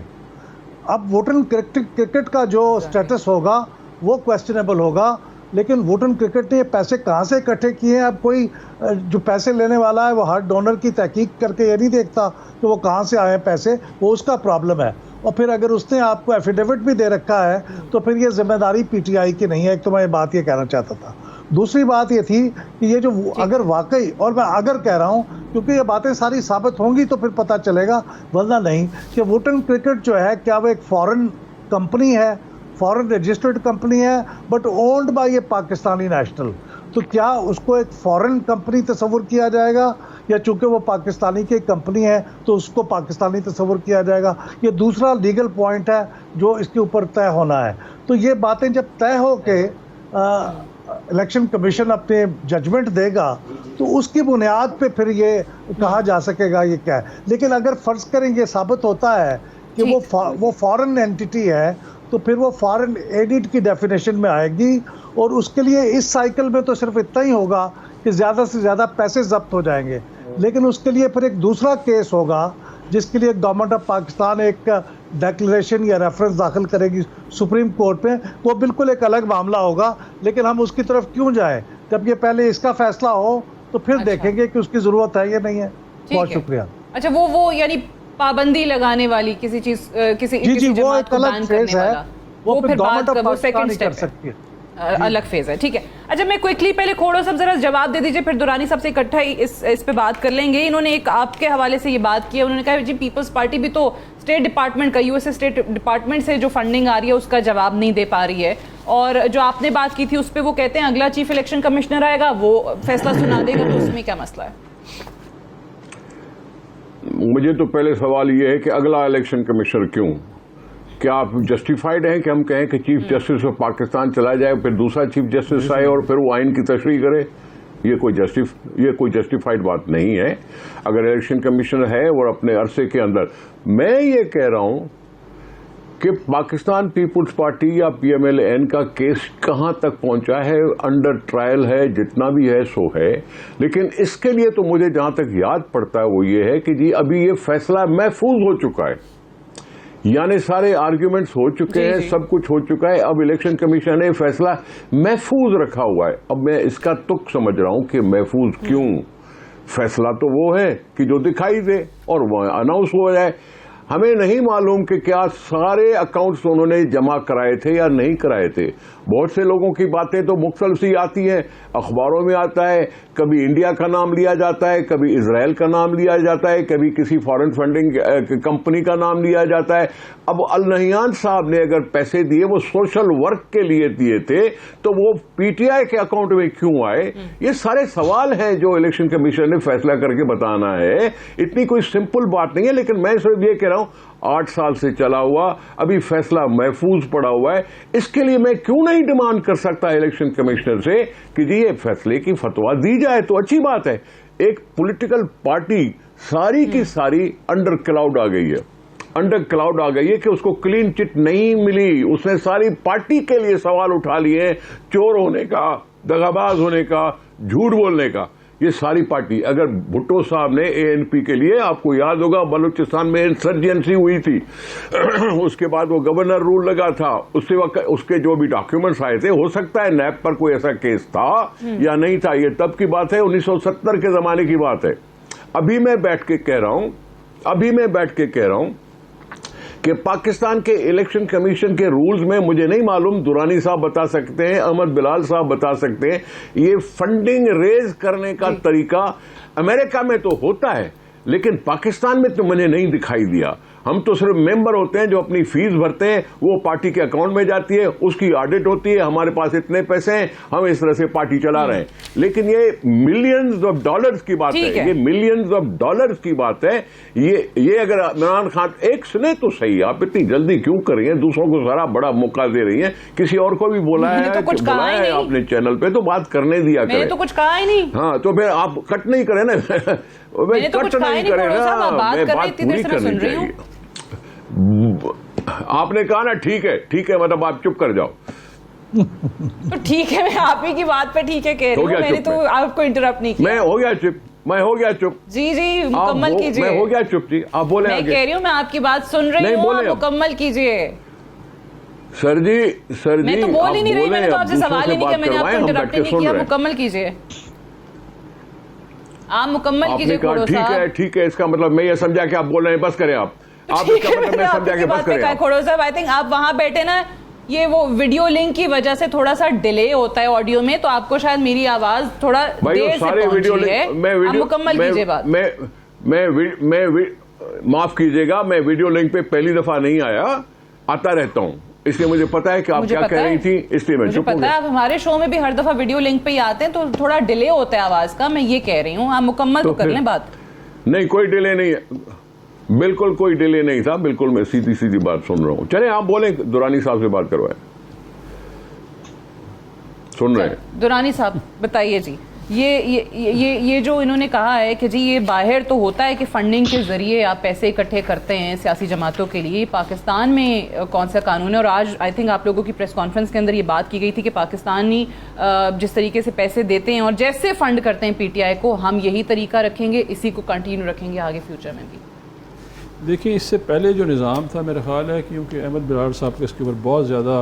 अब वोटन क्रिकेट का जो स्टेटस होगा वो क्वेश्चनेबल होगा, लेकिन वोटन क्रिकेट ने ये पैसे कहाँ से इकट्ठे किए हैं। अब कोई जो पैसे लेने वाला है वो हर डोनर की तहकीक करके ये नहीं देखता कि वो कहाँ से आए पैसे, वो उसका प्रॉब्लम है। और फिर अगर उसने आपको एफिडेविट भी दे रखा है तो फिर ये जिम्मेदारी पीटीआई की नहीं है। एक तो मैं ये बात ये कहना चाहता था। दूसरी बात ये थी कि ये जो अगर वाकई, और मैं अगर कह रहा हूँ क्योंकि ये बातें सारी साबित होंगी तो फिर पता चलेगा, वरना नहीं, कि वोटन क्रिकेट जो है क्या वो एक फॉरेन कंपनी है, फॉरेन रजिस्टर्ड कंपनी है, but owned by A Pakistani national. तो क्या उसको एक फॉरेन कंपनी तस्वुर किया जाएगा, या चूंकि वो पाकिस्तानी की कंपनी है तो उसको पाकिस्तानी तस्वुर किया जाएगा? ये दूसरा लीगल पॉइंट है जो इसके ऊपर तय होना है। तो ये बातें जब तय हो के इलेक्शन कमीशन अपने जजमेंट देगा तो उसकी बुनियाद पे फिर ये कहा जा सकेगा ये क्या है। लेकिन अगर फर्ज करें ये साबित होता है कि वो फॉरेन एंटिटी है, तो फिर वो फॉरेन एडिड की डेफिनेशन में आएगी, और उसके लिए इस साइकिल में तो सिर्फ इतना ही होगा कि ज़्यादा से ज़्यादा पैसे जब्त हो जाएंगे। लेकिन उसके लिए फिर एक दूसरा केस होगा जिसके लिए गवर्नमेंट ऑफ पाकिस्तान एक डिक्लेरेशन या रेफरेंस दाखिल करेगी सुप्रीम कोर्ट में। वो बिल्कुल एक अलग मामला होगा, लेकिन हम उसकी तरफ क्यों जाएं जब ये पहले इसका फैसला हो, तो फिर देखेंगे कि उसकी ज़रूरत है या नहीं है। बहुत शुक्रिया। अच्छा, वो यानी पाबंदी लगाने वाली किसी चीज, किसी वो एक अलग फेज है, वो फिर गवर्नमेंट ऑफ पाकिस्तान नहीं कर सकती है, अलग फेज है। ठीक है, अच्छा मैं क्विकली पहले खोड़ो सब जरा जवाब दे दीजिए, फिर दुरानी सबसे इकट्ठा ही इस पे बात कर लेंगे। इन्होंने एक आपके हवाले से ये बात की है, उन्होंने कहा जी पीपल्स पार्टी भी तो स्टेट डिपार्टमेंट का, यूएसए स्टेट डिपार्टमेंट से जो फंडिंग आ रही है उसका जवाब नहीं दे पा रही है, और जो आपने बात की थी उस पर वो कहते हैं अगला चीफ इलेक्शन कमिश्नर आएगा वो फैसला सुना देगा, तो उसमें क्या मसला है? मुझे तो पहले सवाल ये है कि अगला इलेक्शन कमिश्नर क्यों? क्या आप जस्टिफाइड हैं कि हम कहें कि चीफ जस्टिस ऑफ पाकिस्तान चला जाए, फिर दूसरा चीफ जस्टिस आए और फिर वो आइन की तशरीह करे? ये कोई जस्टिफाइड बात नहीं है। अगर इलेक्शन कमीशन है और अपने अरसे के अंदर, मैं ये कह रहा हूं कि पाकिस्तान पीपुल्स पार्टी या पीएमएल-एन का केस कहां तक पहुंचा है, अंडर ट्रायल है, जितना भी है सो है। लेकिन इसके लिए तो मुझे जहां तक याद पड़ता है वो ये है कि जी अभी ये फैसला महफूज हो चुका है, यानी सारे आर्ग्यूमेंट्स हो चुके हैं, सब कुछ हो चुका है। अब इलेक्शन कमीशन ने फैसला महफूज रखा हुआ है। अब मैं इसका तुक समझ रहा हूं कि महफूज क्यों? फैसला तो वो है कि जो दिखाई दे और वो अनाउंस हो जाए। हमें नहीं मालूम कि क्या सारे अकाउंट्स उन्होंने जमा कराए थे या नहीं कराए थे। बहुत से लोगों की बातें तो मुख्तलिफ सी आती हैं, अखबारों में आता है, कभी इंडिया का नाम लिया जाता है, कभी इजराइल का नाम लिया जाता है, कभी किसी फॉरेन फंडिंग कंपनी का नाम लिया जाता है। अब अल नहियान साहब ने अगर पैसे दिए वो सोशल वर्क के लिए दिए थे, तो वो पीटीआई के अकाउंट में क्यों आए? ये सारे सवाल हैं जो इलेक्शन कमीशन ने फैसला करके बताना है। इतनी कोई सिंपल बात नहीं है, लेकिन मैं सिर्फ ये कह रहा हूं 8 साल से चला हुआ, अभी फैसला महफूज पड़ा हुआ है। इसके लिए मैं क्यों नहीं डिमांड कर सकता इलेक्शन कमिश्नर से कि जी ये फैसले की फतवा दी जाए? तो अच्छी बात है। एक पॉलिटिकल पार्टी सारी की सारी अंडर क्लाउड आ गई है, अंडर क्लाउड आ गई है कि उसको क्लीन चिट नहीं मिली। उसने सारी पार्टी के लिए सवाल उठा लिए, चोर होने का, दगाबाज होने का, झूठ बोलने का। ये सारी पार्टी, अगर भुट्टो साहब ने एएनपी के लिए, आपको याद होगा बलूचिस्तान में इंसर्जेंसी हुई थी, उसके बाद वो गवर्नर रूल लगा था, उससे वक्त उसके जो भी डॉक्यूमेंट्स आए थे, हो सकता है नैब पर कोई ऐसा केस था या नहीं था, ये तब की बात है, 1970 के जमाने की बात है। अभी मैं बैठ के कह रहा हूं कि पाकिस्तान के इलेक्शन कमीशन के रूल्स में, मुझे नहीं मालूम, दुरानी साहब बता सकते हैं, अहमद बिलाल साहब बता सकते हैं, ये फंडिंग रेज करने का तरीका अमेरिका में तो होता है, लेकिन पाकिस्तान में तो मुझे नहीं दिखाई दिया। हम तो सिर्फ मेंबर होते हैं जो अपनी फीस भरते हैं, वो पार्टी के अकाउंट में जाती है, उसकी ऑडिट होती है, हमारे पास इतने पैसे हैं, हम इस तरह से पार्टी चला रहे हैं। लेकिन ये मिलियंस ऑफ डॉलर्स की बात है, ये मिलियंस ऑफ डॉलर्स की बात है। ये अगर इमरान खान एक सुने तो सही, आप इतनी जल्दी क्यों कर रही हैं? दूसरों को सारा बड़ा मौका दे रही हैं। किसी और को भी बोला है, बुलाया है आपने चैनल पे, तो बात करने दिया करें। तो कुछ कहा ही नहीं। हाँ, तो फिर आप कट नहीं करें ना, मैंने तो कुछ कहा ही नहीं, मैं बात पूरी करनी चाहिए। आपने कहा ना ठीक है, मतलब आप चुप कर जाओ। तो ठीक है, मैं आप ही की बात पे ठीक है कह रही हूँ, मैंने तो आपको इंटरप्ट नहीं किया। मैं हो गया चुप। जी मुकम्मल कीजिए। मैं हो गया चुप जी, आप बोले। मैं कह रही हूँ, मैं आपकी बात सुन रही हूँ, आप मुकम्मल कीजिए। सर जी मैं तो बोल ही नहीं रही, मैंने तो आपसे सवाल ही नहीं किया, मैंने आपको इंटरप्ट नहीं किया। मुकम्मल कीजिए, आप मुकम्मल कीजिए। ठीक है, इसका मतलब मैं ये समझा कि आप बोल रहे हैं, बस करें आप इसका मतलब मैं समझा कि बस करें। खोड़ो साहब, आई थिंक आप वहां बैठे ना, ये वो वीडियो लिंक की वजह से थोड़ा सा डिले होता है ऑडियो में, तो आपको शायद मेरी आवाज थोड़ा देर से पहुंच रही है। आप मुकम्मल कीजिए बात। मैं माफ कीजिएगा, मैं वीडियो लिंक पे पहली दफा नहीं आया, आता रहता हूँ, इसलिए मुझे पता है कि आप क्या कह रही थी, इसलिए मैं चुप हो गया। आप हमारे शो में भी हर दफा वीडियो लिंक पे ही आते हैं, तो थोड़ा डिले होता है आवाज का, मैं ये कह रही हूँ। आप मुकम्मल तो कर लें बात। नहीं, कोई डिले नहीं है, बिल्कुल कोई डिले नहीं था, बिल्कुल मैं सीधी बात सुन रहा हूं। चले आप बोले, दुरानी साहब से बात करवाएं, सुन रहे हैं। दुरानी साहब बताइए जी, ये जो इन्होंने कहा है कि जी ये बाहर तो होता है कि फंडिंग के जरिए आप पैसे इकट्ठे करते हैं सियासी जमातों के लिए, पाकिस्तान में कौन सा कानून है? और आज आई थिंक आप लोगों की प्रेस कॉन्फ्रेंस के अंदर ये बात की गई थी कि पाकिस्तानी जिस तरीके से पैसे देते हैं और जैसे फंड करते हैं पीटीआई को, हम यही तरीका रखेंगे, इसी को कंटिन्यू रखेंगे आगे फ्यूचर में भी। देखिए, इससे पहले जो निज़ाम था, मेरा ख्याल है क्योंकि अहमद बिलाल साहब के इसके ऊपर बहुत ज़्यादा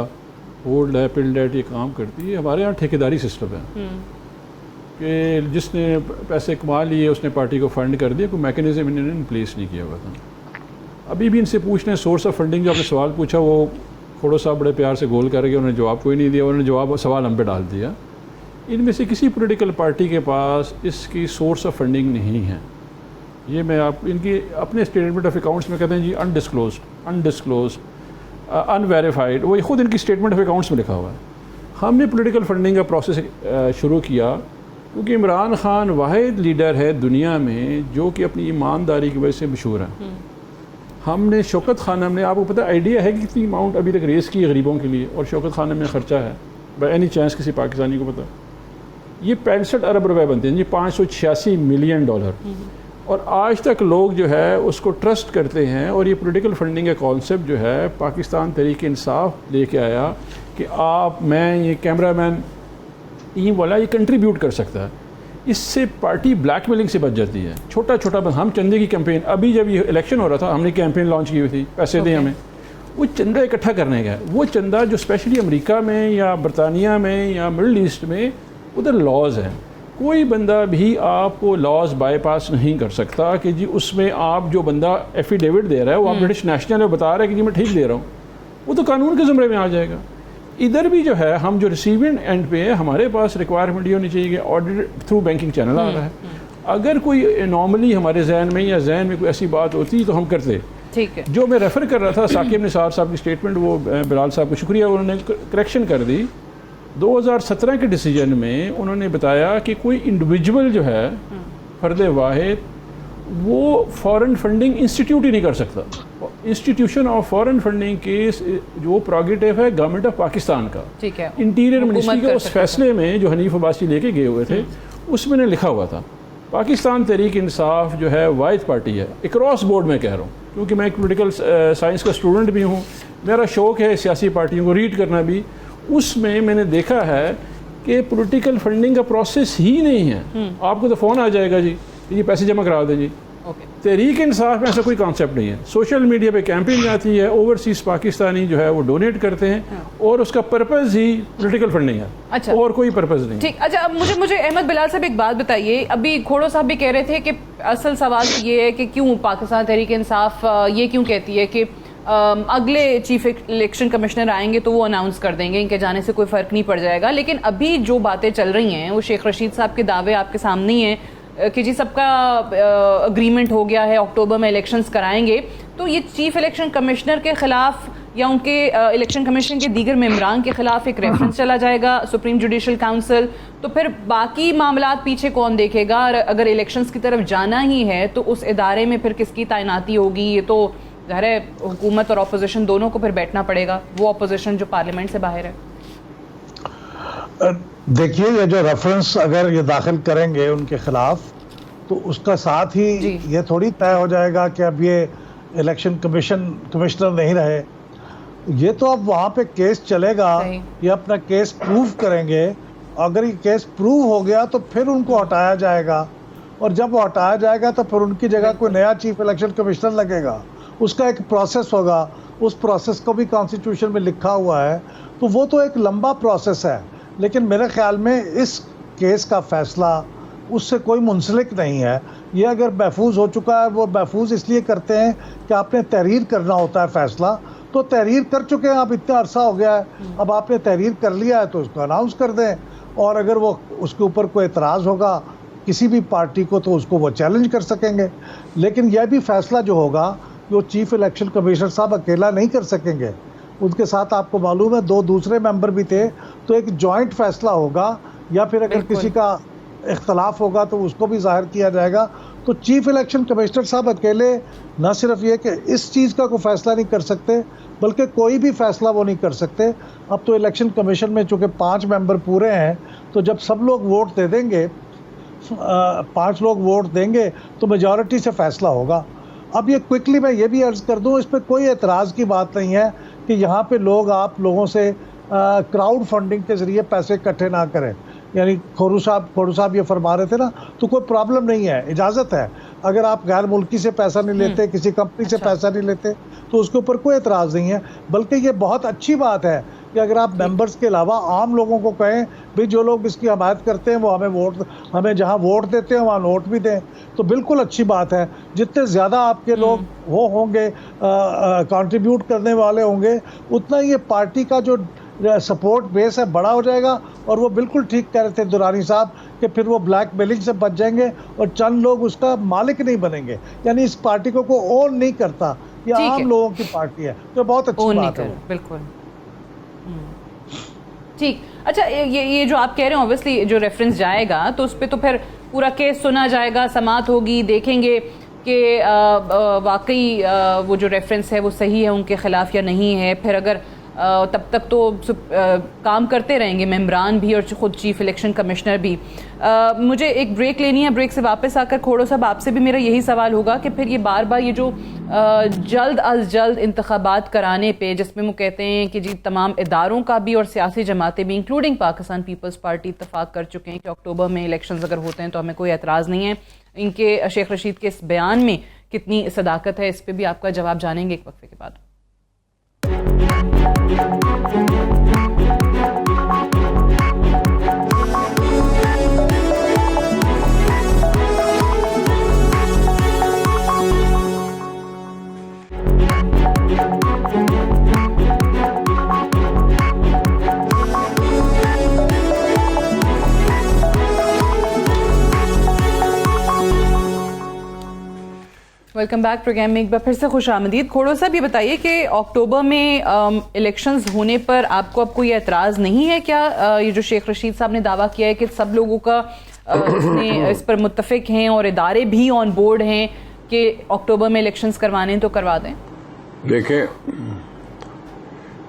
होल्ड है, पिल्ड है, ये काम करती है। हमारे यहाँ ठेकेदारी सिस्टम है कि जिसने पैसे कमा लिए उसने पार्टी को फ़ंड कर दिया, कोई मैकेनिज़्म इन्होंने प्लेस नहीं किया हुआ था। अभी भी इनसे पूछने सोर्स ऑफ फंडिंग, जो आपने सवाल पूछा, वो खोड़ो साहब बड़े प्यार से गोल करके उन्होंने जवाब कोई नहीं दिया, उन्होंने जवाब सवाल हम पे डाल दिया। इनमें से किसी पॉलिटिकल पार्टी के पास इसकी सोर्स ऑफ फंडिंग नहीं है। ये मैं आप इनकी अपने स्टेटमेंट ऑफ अकाउंट्स में कहते हैं जी अनडिस्क्लोज, अनवेरीफाइड, वो खुद इनकी स्टेटमेंट ऑफ अकाउंट्स में लिखा हुआ है। हमने पॉलिटिकल फंडिंग का प्रोसेस शुरू किया क्योंकि इमरान खान वाहिद लीडर है दुनिया में जो कि अपनी ईमानदारी की वजह से मशहूर है। हमने शौकत खानम ने, आपको पता आइडिया है कि कितनी अमाउंट अभी तक रेस की गरीबों के लिए, और शौकत खानम में ख़र्चा है बाय एनी चांस किसी पाकिस्तानी को पता? ये 65 अरब रुपए बनते हैं जी, $586 मिलियन। और आज तक लोग जो है उसको ट्रस्ट करते हैं। और ये पॉलिटिकल फंडिंग का कॉन्सेप्ट जो है पाकिस्तान तहरीक इंसाफ लेके आया कि आप, मैं, ये कैमरामैन टीम वाला ये कंट्रीब्यूट कर सकता है। इससे पार्टी ब्लैकमेलिंग से बच जाती है। छोटा छोटा हम चंदे की कैंपेन, अभी जब ये इलेक्शन हो रहा था हमने कैंपेन लॉन्च की हुई थी, पैसे दें हमें, वो चंदा इकट्ठा करने का है। वो चंदा जो स्पेशली अमेरिका में या बरतानिया में या मिडल ईस्ट में उधर लॉज हैं, कोई बंदा भी आपको लॉज बाईपास नहीं कर सकता कि जी उसमें आप जो बंदा एफिडेविट दे रहा है वो आप ब्रिटिश नेशनल है बता रहा है कि जी मैं ठीक दे रहा हूँ, वो तो कानून के ज़ुमरे में आ जाएगा। इधर भी जो है हम जो रिसीविंग एंड पे है हमारे पास रिक्वायरमेंट ये होनी चाहिए कि ऑडिट थ्रू बैंकिंग चैनल आ रहा है। अगर कोई नॉर्मली हमारे जहन में या जहन में कोई ऐसी बात होती तो हम करते। ठीक है, जो मैं रेफ़र कर रहा था साकिब निसार साहब की स्टेटमेंट, वो बिलाल साहब को शुक्रिया, उन्होंने करेक्शन कर दी। 2017 के डिसीजन में उन्होंने बताया कि कोई इंडिविजुअल जो है फर्द वाहिद वो फॉरेन फंडिंग इंस्टीट्यूट ही नहीं कर सकता। Institution of foreign funding case जो प्रोगेटिव है गवर्नमेंट ऑफ पाकिस्तान का। ठीक है, इंटीरियर मिनिस्ट्री के उस फैसले में जो हनीफ अब्बासी लेके गए हुए थे उसमें ने लिखा हुआ था पाकिस्तान तहरीक इंसाफ जो है वाहिद पार्टी है, अक्रॉस बोर्ड में कह रहा हूँ क्योंकि मैं एक पोलिटिकल साइंस का स्टूडेंट भी हूँ, मेरा शौक़ है सियासी पार्टियों को रीड करना भी। उसमें मैंने देखा है कि पॉलिटिकल फंडिंग का प्रोसेस ही नहीं है। आपको तो फ़ोन आ जाएगा जी ये पैसे जमा करा दे जी। तहरीक इंसाफ में ऐसा कोई कॉन्सेप्ट नहीं है। सोशल मीडिया पे कैंपेन आती है, ओवरसीज़ पाकिस्तानी जो है वो डोनेट करते हैं और उसका पर्पज़ ही पॉलिटिकल फंडिंग है। अच्छा, और कोई पर्पज़ नहीं। ठीक, अच्छा अब मुझे अहमद बिलाल साहब एक बात बताइए, अभी खोड़ो साहब भी कह रहे थे कि असल सवाल ये है कि क्यों पाकिस्तान तहरीक इंसाफ ये क्यों कहती है कि अगले चीफ इलेक्शन कमिश्नर आएंगे तो वो अनाउंस कर देंगे, इनके जाने से कोई फ़र्क नहीं पड़ जाएगा। लेकिन अभी जो बातें चल रही हैं वो शेख रशीद साहब के दावे आपके सामने ही हैं कि जी सबका अग्रीमेंट हो गया है, अक्टूबर में इलेक्शंस कराएंगे, तो ये चीफ इलेक्शन कमिश्नर के ख़िलाफ़ या उनके इलेक्शन कमीशन के दीगर मेंबरान के ख़िलाफ़ एक रेफरेंस चला जाएगा सुप्रीम जुडिशल काउंसिल, तो फिर बाकी मामलात पीछे कौन देखेगा? और अगर इलेक्शंस की तरफ जाना ही है तो उस इदारे में फिर किसकी तैनाती होगी? ये तो ज़ाहिर है हुकूमत और अपोजिशन दोनों को फिर बैठना पड़ेगा, वो अपोजिशन जो पार्लियामेंट से बाहर है। देखिए ये जो रेफरेंस अगर ये दाखिल करेंगे उनके खिलाफ तो उसका साथ ही ये थोड़ी तय हो जाएगा कि अब ये इलेक्शन कमिश्नर नहीं रहे। ये तो अब वहाँ पे केस चलेगा, ये अपना केस प्रूव करेंगे। अगर ये केस प्रूव हो गया तो फिर उनको हटाया जाएगा, और जब वो हटाया जाएगा तो फिर उनकी जगह कोई नया चीफ इलेक्शन कमिश्नर लगेगा। उसका एक प्रोसेस होगा, उस प्रोसेस को भी कॉन्स्टिट्यूशन में लिखा हुआ है, तो वो तो एक लंबा प्रोसेस है। लेकिन मेरे ख्याल में इस केस का फैसला उससे कोई मुंसलिक नहीं है। ये अगर महफूज हो चुका है, वो महफूज इसलिए करते हैं कि आपने तहरीर करना होता है फैसला, तो तहरीर कर चुके हैं आप, इतना अरसा हो गया है, अब आपने तहरीर कर लिया है तो उसको अनाउंस कर दें। और अगर वो उसके ऊपर कोई एतराज़ होगा किसी भी पार्टी को तो उसको वो चैलेंज कर सकेंगे। लेकिन यह भी फैसला जो होगा वो चीफ इलेक्शन कमिश्नर साहब अकेला नहीं कर सकेंगे, उनके साथ आपको मालूम है 2 दूसरे मेंबर भी थे, तो एक जॉइंट फैसला होगा, या फिर अगर किसी का इख्तलाफ होगा तो उसको भी जाहिर किया जाएगा। तो चीफ इलेक्शन कमिश्नर साहब अकेले न सिर्फ ये कि इस चीज़ का कोई फैसला नहीं कर सकते, बल्कि कोई भी फैसला वो नहीं कर सकते। अब तो इलेक्शन कमीशन में चूँकि 5 मेंबर पूरे हैं, तो जब सब लोग वोट दे देंगे, 5 लोग वोट देंगे तो मेजॉरिटी से फैसला होगा। अब ये क्विकली मैं ये भी अर्ज़ कर दूँ, इस पर कोई एतराज़ की बात नहीं है कि यहाँ पे लोग आप लोगों से क्राउड फंडिंग के ज़रिए पैसे इकट्ठे ना करें। यानी खोड़ू साहब ये फरमा रहे थे ना, तो कोई प्रॉब्लम नहीं है, इजाज़त है। अगर आप गैर मुल्की से पैसा नहीं लेते, किसी कंपनी से पैसा नहीं लेते, तो उसके ऊपर कोई एतराज़ नहीं है। बल्कि ये बहुत अच्छी बात है कि अगर आप मेंबर्स के अलावा आम लोगों को कहें भी जो लोग इसकी हमायत करते हैं वो हमें जहां वोट देते हैं वहां नोट भी दें, तो बिल्कुल अच्छी बात है। जितने ज़्यादा आपके लोग वो होंगे, कंट्रीब्यूट करने वाले होंगे, उतना ये पार्टी का जो सपोर्ट बेस है बड़ा हो जाएगा। और वो बिल्कुल ठीक कह रहे थे दुरानी साहब कि फिर वो ब्लैक मेलिंग से बच जाएंगे और चंद लोग उसका मालिक नहीं बनेंगे। यानी इस पार्टी को कोई ओन नहीं करता, ये आम लोगों की पार्टी है, तो बहुत अच्छी बात है। बिल्कुल ठीक। अच्छा, ये जो आप कह रहे हैं ऑब्वियसली जो रेफरेंस जाएगा तो उस पर तो फिर पूरा केस सुना जाएगा, समाअत होगी, देखेंगे कि वाकई वो जो रेफरेंस है वो सही है उनके ख़िलाफ़ या नहीं है। फिर अगर तब तक तो काम करते रहेंगे मेंबरान भी और खुद चीफ इलेक्शन कमिश्नर भी। मुझे एक ब्रेक लेनी है, ब्रेक से वापस आकर खोड़ो साहब आपसे भी मेरा यही सवाल होगा कि फिर ये बार बार ये जो जल्द अज जल्द इंतखाबात कराने पे, जिसमें वो कहते हैं कि जी तमाम इदारों का भी और सियासी जमातें भी इंक्लूडिंग पाकिस्तान पीपल्स पार्टी इत्तफाक कर चुके हैं कि अक्टूबर में इलेक्शंस अगर होते हैं तो हमें कोई एतराज़ नहीं है। इनके शेख रशीद के इस बयान में कितनी सदाकत है, इस पर भी आपका जवाब जानेंगे एक वक्फे के बाद। वेलकम बैक प्रोग्राम में एक बार फिर से खुश आमदीद। खोड़ो साहब, ये बताइए कि अक्टूबर में इलेक्शंस होने पर आपको अब कोई एतराज़ नहीं है क्या? ये जो शेख रशीद साहब ने दावा किया है कि सब लोगों का इस पर मुत्तफिक हैं और इदारे भी ऑन बोर्ड हैं कि अक्टूबर में इलेक्शंस करवाने तो करवा दें।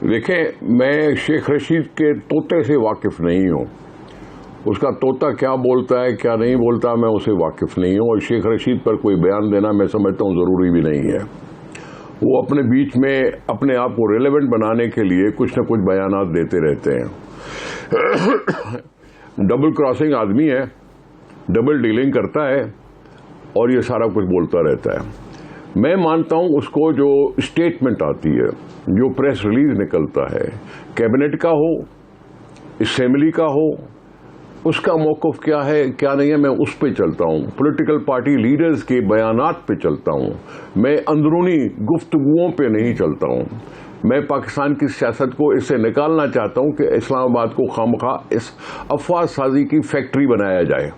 देखें, मैं शेख रशीद के तोते से वाकिफ नहीं हूँ। उसका तोता क्या बोलता है क्या नहीं बोलता मैं उसे वाकिफ नहीं हूँ, और शेख रशीद पर कोई बयान देना मैं समझता हूँ ज़रूरी भी नहीं है। वो अपने बीच में अपने आप को रेलेवेंट बनाने के लिए कुछ न कुछ बयानात देते रहते हैं। डबल क्रॉसिंग आदमी है, डबल डीलिंग करता है और ये सारा कुछ बोलता रहता है। मैं मानता हूँ उसको जो स्टेटमेंट आती है, जो प्रेस रिलीज निकलता है, कैबिनेट का हो, असेंबली का हो, उसका मौक़िफ़ क्या है क्या नहीं है, मैं उस पे चलता हूँ। पॉलिटिकल पार्टी लीडर्स के बयानात पे चलता हूँ, मैं अंदरूनी गुफ्तगुओं पे नहीं चलता हूँ। मैं पाकिस्तान की सियासत को इससे निकालना चाहता हूँ कि इस्लामाबाद को खामखा इस अफवाह साजी की फैक्ट्री बनाया जाए।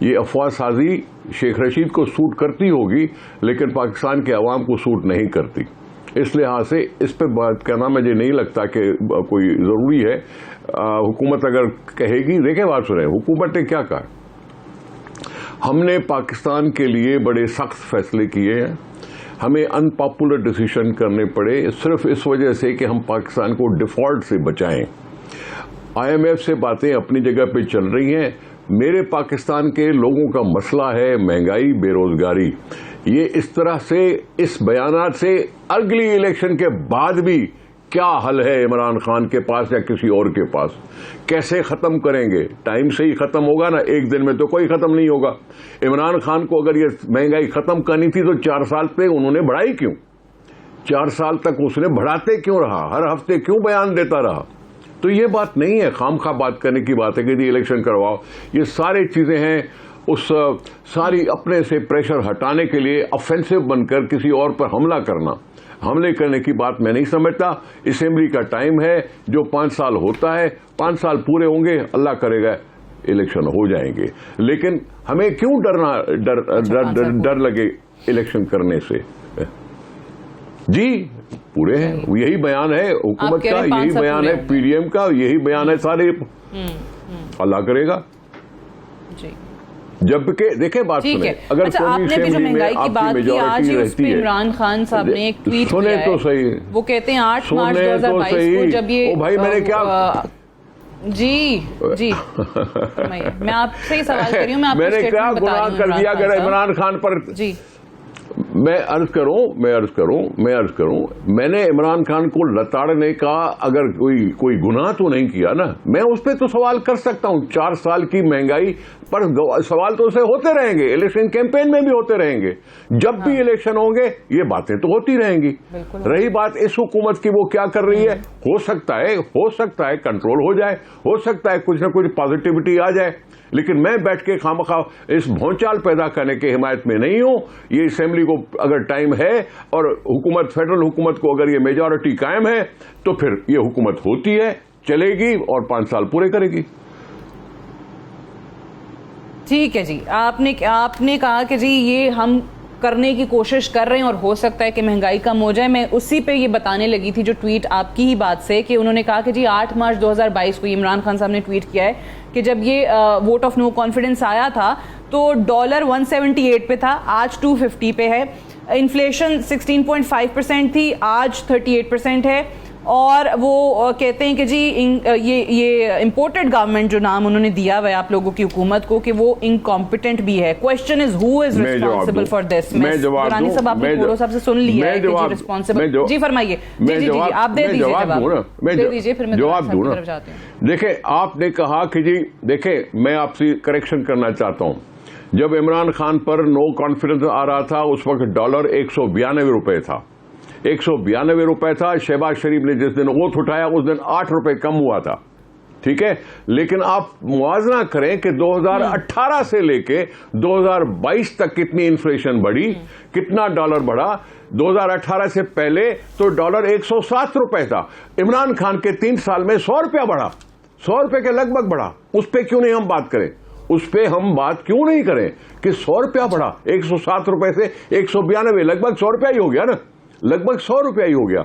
ये अफवाह साजी शेख रशीद को सूट करती होगी लेकिन पाकिस्तान के अवाम को सूट नहीं करती। इस लिहाज से इस पर बात करना मुझे नहीं लगता कि कोई ज़रूरी है। हुकूमत अगर कहेगी, देखे बात सुने, हुकूमत ने क्या कहा, हमने पाकिस्तान के लिए बड़े सख्त फैसले किए हैं, हमें अनपॉपुलर डिसीजन करने पड़े सिर्फ इस वजह से कि हम पाकिस्तान को डिफॉल्ट से बचाएं। IMF से बातें अपनी जगह पे चल रही हैं, मेरे पाकिस्तान के लोगों का मसला है महंगाई, बेरोजगारी। ये इस तरह से इस बयानात से अगली इलेक्शन के बाद भी क्या हल है इमरान खान के पास या किसी और के पास, कैसे खत्म करेंगे? टाइम से ही खत्म होगा ना, एक दिन में तो कोई खत्म नहीं होगा। इमरान खान को अगर ये महंगाई खत्म करनी थी तो 4 साल पे उन्होंने बढ़ाई क्यों? 4 साल तक उसने बढ़ाते क्यों रहा? हर हफ्ते क्यों बयान देता रहा? तो ये बात नहीं है, खामखा बात करने की बात है कि जी इलेक्शन करवाओ। ये सारी चीजें हैं उस सारी अपने से प्रेशर हटाने के लिए ऑफेंसिव बनकर किसी और पर हमला करना, हमले करने की बात मैं नहीं समझता। असेंबली का टाइम है, जो 5 साल होता है, 5 साल पूरे होंगे, अल्लाह करेगा इलेक्शन हो जाएंगे। लेकिन हमें क्यों डर लगे इलेक्शन करने से? जी पूरे हैं, यही बयान है हुकूमत का, यही बयान है PDM का, यही बयान है सारे। अल्लाह करेगा जी। जबकि देखे बात सुने, अगर अच्छा, आपने भी जो महंगाई की बात की, आज ही उस पे इमरान खान साहब ने एक ट्वीट किया है, तो सही, वो कहते हैं 8 मार्च 2022 को जब ये भाई मैंने क्या जी मैं आपसे ही सवाल कर रही हूँ, मैंने क्या गुनाह कर दिया अगर इमरान खान पर? जी मैं अर्ज करूं, मैंने इमरान खान को लताड़ने का अगर कोई गुनाह तो नहीं किया ना, मैं उस पर तो सवाल कर सकता हूं। 4 साल की महंगाई पर सवाल तो उसे होते रहेंगे, इलेक्शन कैंपेन में भी होते रहेंगे, जब भी इलेक्शन होंगे ये बातें तो होती रहेंगी। रही बात इस हुकूमत की, वो क्या कर रही है, हो सकता है कंट्रोल हो जाए, हो सकता है कुछ ना कुछ पॉजिटिविटी आ जाए, लेकिन मैं बैठ के खामखा इस भौचाल पैदा करने के हिमायत में नहीं हूं। ये असेंबली को अगर टाइम है और हुकूमत, फेडरल हुकूमत को अगर ये मेजॉरिटी कायम है तो फिर ये हुकूमत होती है, चलेगी और 5 साल पूरे करेगी। ठीक है जी, आपने कहा कि जी ये हम करने की कोशिश कर रहे हैं और हो सकता है कि महंगाई कम हो जाए। मैं उसी पे ये बताने लगी थी, जो ट्वीट आपकी ही बात से, कि उन्होंने कहा कि जी 8 मार्च 2022 को इमरान खान साहब ने ट्वीट किया है कि जब ये वोट ऑफ नो कॉन्फिडेंस आया था तो डॉलर 178 पे था, आज 250 पे है। इन्फ्लेशन 16.5% थी, आज 38% है। और वो कहते हैं कि जी ये इम्पोर्टेड गवर्नमेंट, जो नाम उन्होंने दिया हुआ है आप लोगों की हुकूमत को, कि वो इनकॉम्पिटेंट भी है। Question is who is responsible for this? रानी साहब, आपने खोड़ो साहब से सुन लिया है कि जी रिस्पांसिबल। जी फरमाइए, जी आप दे दीजिए जवाब दूं ना। देखे, आपने कहा कि जी देखे, मैं आपसे करेक्शन करना चाहता हूं। जब इमरान खान पर नो कॉन्फिडेंस आ रहा था उस वक्त डॉलर 192 रुपए था, 192 रुपए था। शहबाज शरीफ ने जिस दिन ओथ उठाया उस दिन 8 रुपए कम हुआ था, ठीक है। लेकिन आप मुआवजा करें कि 2018 से लेके 2022 तक कितनी इन्फ्लेशन बढ़ी, कितना डॉलर बढ़ा। 2018 से पहले तो डॉलर 107 रुपए था, इमरान खान के 3 साल में 100 रुपया बढ़ा, 100 रुपए के लगभग बढ़ा। उस पर क्यों नहीं हम बात करें? उस पे हम बात क्यों नहीं करें कि 100 रुपया बढ़ा, 107 रुपए से 192, लगभग 100 रुपया ही हो गया ना, लगभग 100 रुपया ही हो गया।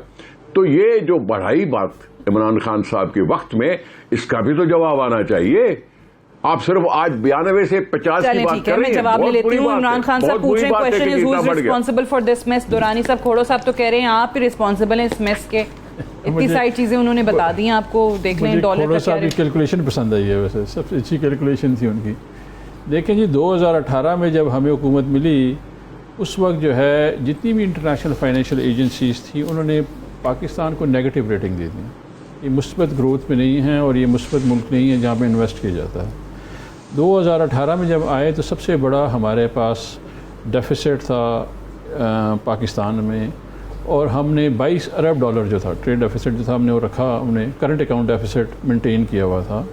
तो ये जो बढ़ाई बात इमरान खान साहब के वक्त में, इसका भी तो जवाब आना चाहिए। आप सिर्फ आज 92 से 50 की बात कर रहे हैं। जवाब ले लेती हूँ। इमरान खान साहब पूछ रहे हैं, question is who is responsible for this mess. Durrani साहब, खोड़ो साहब तो कह रहे हैं आप ही रिस्पांसिबल हैं इस मेस के। इतनी सारी चीजें उन्होंने बता दी हैं आपको, देख लें डॉलर का क्या। कैलकुलेशन पसंद आई है, वैसे सबसे अच्छी कैलकुलेशन थी उनकी। देखें जी, 2018 में जब हमें हुकूमत मिली, उस वक्त जो है जितनी भी इंटरनेशनल फाइनेंशियल एजेंसीज थी, उन्होंने पाकिस्तान को नेगेटिव रेटिंग दे दी। ये मुस्बत ग्रोथ में नहीं है और ये मुस्बत मुल्क नहीं है जहाँ पे इन्वेस्ट किया जाता है। 2018 में जब आए तो सबसे बड़ा हमारे पास डेफिसिट था पाकिस्तान में, और हमने 22 अरब डॉलर जो था ट्रेड डेफिसिट जो था, हमने वो रखा, हमने करंट अकाउंट डेफिसिट मेंटेन किया हुआ था।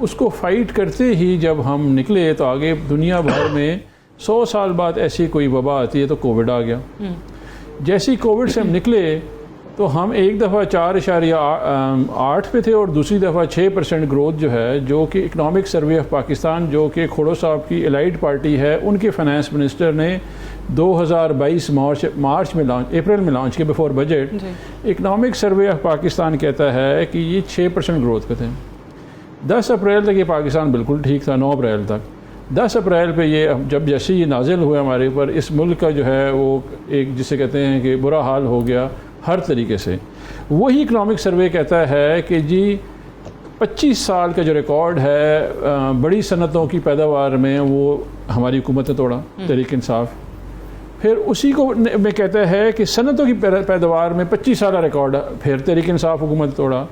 उसको फाइट करते ही जब हम निकले तो आगे दुनिया भर में 100 साल बाद ऐसी कोई वबा आती है तो कोविड आ गया। जैसे ही कोविड से हम निकले तो हम एक दफ़ा 4.8 पे थे और दूसरी दफ़ा 6% ग्रोथ जो है, जो कि इकनॉमिक सर्वे ऑफ पाकिस्तान, जो कि खोड़ो साहब की एलाइड पार्टी है, उनके फाइनेंस मिनिस्टर ने 2022 मार्च में लॉन्च, अप्रैल में लॉन्च किया before budget. Economic survey of Pakistan कहता है कि ये 6% ग्रोथ पे थे। 10 अप्रैल तक ये पाकिस्तान बिल्कुल ठीक था, 9 अप्रैल तक। 10 अप्रैल पे ये जब जैसे ये नाजिल हुए हमारे ऊपर, इस मुल्क का जो है वो एक जिसे कहते हैं कि बुरा हाल हो गया हर तरीके से। वही इकनॉमिक सर्वे कहता है कि जी 25 साल का जो रिकॉर्ड है बड़ी सनतों की पैदावार में, वो हमारी हुकूमत ने तोड़ा, तहरीक इंसाफ। फिर उसी को में कहता है कि सनतों की पैदावार में 25 साल रिकॉर्ड फिर तहरीक इंसाफ हुकूमत तोड़ा।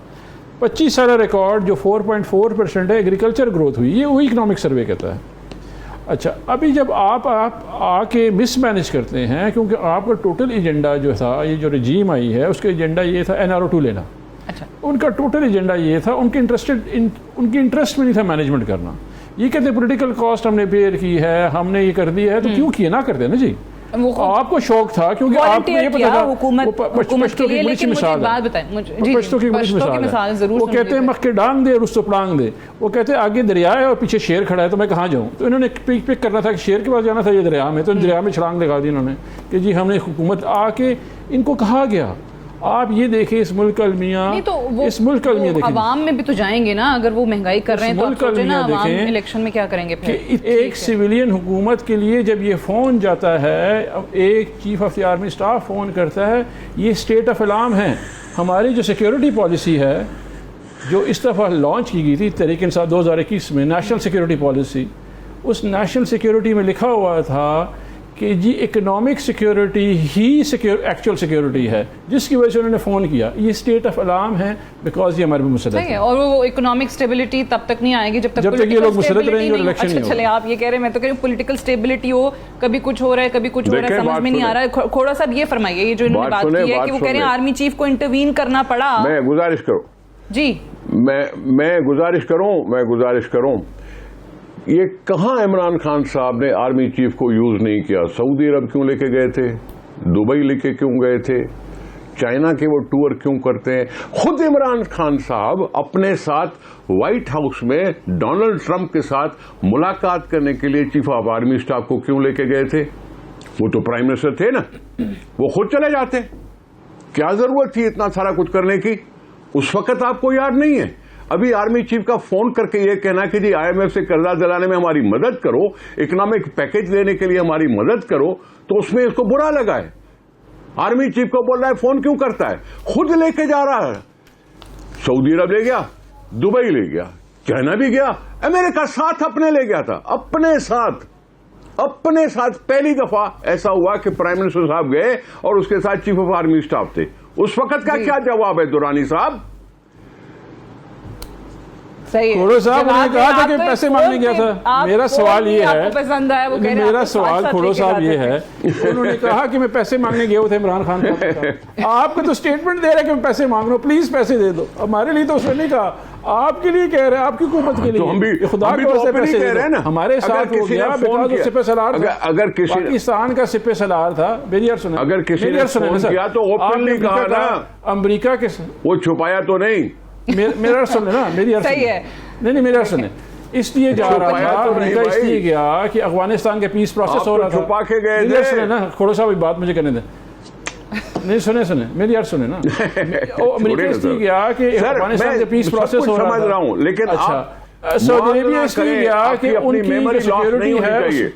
25 साल रिकॉर्ड जो 4.4% है एग्रीकल्चर ग्रोथ हुई, ये वही इकनॉमिक सर्वे कहता है। अच्छा, अभी जब आप आके मिसमैनेज करते हैं, क्योंकि आपका टोटल एजेंडा जो था, ये जो रजीम आई है उसका एजेंडा ये था NRO2 लेना। अच्छा, उनका टोटल एजेंडा ये था, उनके इंटरेस्ट में नहीं था मैनेजमेंट करना। ये कहते पॉलिटिकल कॉस्ट हमने पेयर की है, हमने ये कर दिया है, तो क्यों किए ना करते ना जी। आपको शौक था क्योंकि आपको ये पता था हुकूमत के लिए। लेकिन मुझे एक बात बताएं, पश्तो की बड़ी मिसाल है। वो कहते हैं मक्के डांग दे रुस्तो पलांग दे। वो कहते हैं आगे दरिया है और पीछे शेर खड़ा है, तो मैं कहाँ जाऊँ। तो इन्होंने पिक करना था कि शेर के पास जाना था, ये दरिया में, तो दरिया में छलांग लगा दी इन्होंने कि जी हमने हुकूमत। आके इनको कहा गया आप ये देखें इस मुल्क का अलमिया, तो इस मुल्क का अलमिया देखें, अवाम में भी तो जाएंगे ना। अगर वो महंगाई कर रहे हैं तो आप सोचें ना अवाम इलेक्शन में क्या करेंगे फिर। एक सिविलियन हुकूमत के लिए जब ये फ़ोन जाता है, एक chief of the army staff phone करता है, ये स्टेट ऑफ अलार्म है। हमारी जो सिक्योरिटी पॉलिसी है, जो इस दफ़ा लॉन्च की गई थी तहरीक इंसाफ 2021 में, नेशनल सिक्योरिटी पॉलिसी, उस नेशनल सिक्योरिटी में लिखा हुआ था कि जी इकोनॉमिक सिक्योरिटी ही एक्चुअल सिक्योरिटी है, जिसकी वजह से उन्होंने फ़ोन किया। ये स्टेट ऑफ अलार्म है बिकॉज ये हमारे में मुसलत है। और वो इकोनॉमिक स्टेबिलिटी तब तक नहीं आएगी जब तक ये लोग मुसलत रहेंगे और इलेक्शन नहीं होगा। चले आप ये कह रहे हैं, मैं तो कह रही हूँ पॉलिटिकल स्टेबिलिटी हो, कभी कुछ हो रहा है कभी कुछ हो रहा है, समझ में नहीं आ रहा है। खोड़ा साहब ये फरमाइए, ये जो इन्होंने बात की है कि वो कह रहे हैं आर्मी चीफ को इंटरवीन करना पड़ा। मैं गुजारिश करूँ जी, मैं गुजारिश करूँ, ये कहाँ इमरान खान साहब ने आर्मी चीफ को यूज नहीं किया। सऊदी अरब क्यों लेके गए थे, दुबई लेके क्यों गए थे, चाइना के वो टूर क्यों करते हैं। खुद इमरान खान साहब अपने साथ व्हाइट हाउस में डोनाल्ड ट्रंप के साथ मुलाकात करने के लिए चीफ ऑफ आर्मी स्टाफ को क्यों लेके गए थे। वो तो प्राइम मिनिस्टर थे ना, वो खुद चले जाते। क्या जरूरत थी इतना सारा कुछ करने की। उस वक्त आपको याद नहीं है। अभी आर्मी चीफ का फोन करके ये कहना कि जी IMF से कर्जा दिलाने में हमारी मदद करो, इकोनॉमिक पैकेज देने के लिए हमारी मदद करो, तो उसमें इसको बुरा लगा है। आर्मी चीफ को बोल रहा है फोन क्यों करता है, खुद लेके जा रहा है। सऊदी अरब ले गया, दुबई ले गया, चाइना भी गया, अमेरिका साथ अपने ले गया था, अपने साथ पहली दफा ऐसा हुआ कि प्राइम मिनिस्टर साहब गए और उसके साथ चीफ ऑफ आर्मी स्टाफ थे। उस वक्त का क्या जवाब है दुरानी साहब। खोड़ो साहब ने कहा था कि पैसे मांगने गया था। मेरा सवाल ये है, पसंद है वो कह रहे हैं, मेरा सवाल खोड़ो साहब ये है, उन्होंने कहा कि मैं पैसे मांगने गया था इमरान खान साहब। आपको तो स्टेटमेंट दे रहे कि मैं पैसे मांग रहा हूँ, प्लीज पैसे दे दो। हमारे लिए तो उसने नहीं कहा, आपके लिए कह रहे हैं, आपकी हुकूमत के लिए। तो हम भी खुदा के वास्ते पैसे कह रहे हैं ना। हमारे साथ हो गया सिपह सलार था, अगर किसी पाकिस्तान का सिपह सलार था। मेरी यार सुने, अगर किसी ने फोन किया तो ओपनली कहा ना, अमेरिका के वो छुपाया तो नहीं। मेरा सुन ना, मेरी अर्ज सही है। नहीं मेरी अर्ज सुने, इसलिए जा रहा छुपाया था तो नहीं अमेरिका, भाई। इसलिए गया कि अफगानिस्तान के पीस प्रोसेस आप हो तो रहा था। छुपा के गए नहीं, थे। सुने ना, खोड़ो साहब बात मुझे करने दें। नहीं सुने मेरी यार सुने ना। अमेरिका इसलिए गया कि अफगानिस्तान के पीस प्रोसेस हो रहा था। समझ रहा हूँ, लेकिन अच्छा, सऊदी अरेबिया इसलिए गया कि उनकी मेमोरी लॉस नहीं सिक्योरिटी होनी है। चाहिए।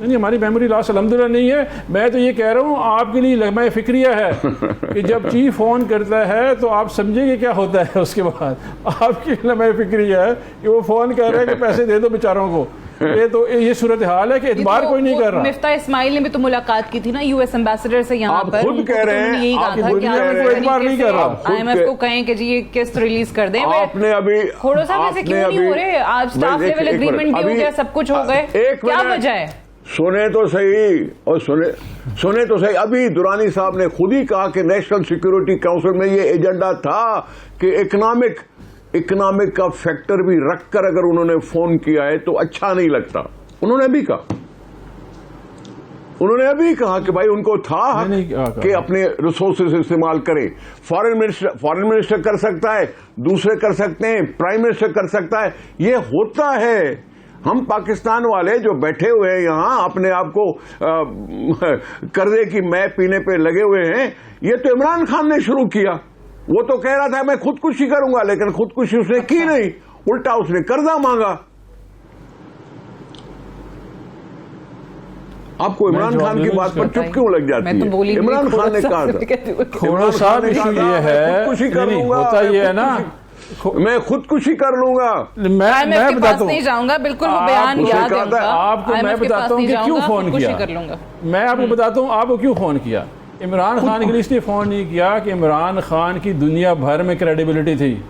नहीं, हमारी मेमोरी लॉस अल्हम्दुलिल्लाह नहीं है। मैं तो ये कह रहा हूँ आपके लिए लम्हा फिक्रिया है कि जब चीफ फोन करता है तो आप समझेंगे क्या होता है उसके बाद। आपकी लम्हा फिक्रिया है कि वो फोन कर रहा है कि पैसे दे दो बेचारों को। ये सूरत हाल है कि इतबार कोई नहीं कर रहा। मिफ्ता इस्माइल ने भी तो मुलाकात की थी ना यूएस एम्बेसडर से यहाँ आप पर। खुद कह रहे हैं, यही कहा आप था खुद कि कह रहे हैं, आप इतबार नहीं कर रहा। IMF को कहें कि जी ये किस्त रिलीज कर दें। आपने अभी खोड़ो साहब ऐसे क्यों नहीं हो रहे? आज स्टाफ लेवल एग्रीमेंट भी हो गया, सब कुछ हो गए, क्या वजह है? सुने तो सही, और सुने तो सही। अभी दुरानी साहब ने खुद ही कहा कि नेशनल सिक्योरिटी काउंसिल में ये एजेंडा था कि इकोनॉमिक का फैक्टर भी रखकर अगर उन्होंने फोन किया है तो अच्छा नहीं लगता। उन्होंने अभी कहा कि भाई उनको था कि अपने रिसोर्सेज इस्तेमाल करें। फॉरेन मिनिस्टर कर सकता है, दूसरे कर सकते हैं, प्राइम मिनिस्टर कर सकता है, ये होता है। हम पाकिस्तान वाले जो बैठे हुए हैं यहाँ अपने आप को कर्जे की मैं पीने पे लगे हुए हैं, ये तो इमरान खान ने शुरू किया। वो तो कह रहा था मैं खुदकुशी करूंगा, लेकिन खुदकुशी उसने की नहीं, उल्टा उसने कर्जा मांगा। आपको इमरान खान की बात पर चुप क्यों लग जाती है? तो इमरान खान ने कहा था, खोड़ो साहब इशू ये है, खुदकुशी कर लूंगा, होता ये है ना, मैं खुदकुशी कर लूंगा। मैं बताता हूँ, नहीं जाऊंगा, बिल्कुल वो बयान याद है उनका। आपको मैं बताता हूँ कि क्यों फोन किया। मैं आपको बताता हूँ आपको क्यों फोन किया। इमरान खान के लिए इसलिए फोन नहीं किया कि इमरान खान की दुनिया भर में क्रेडिबिलिटी थी।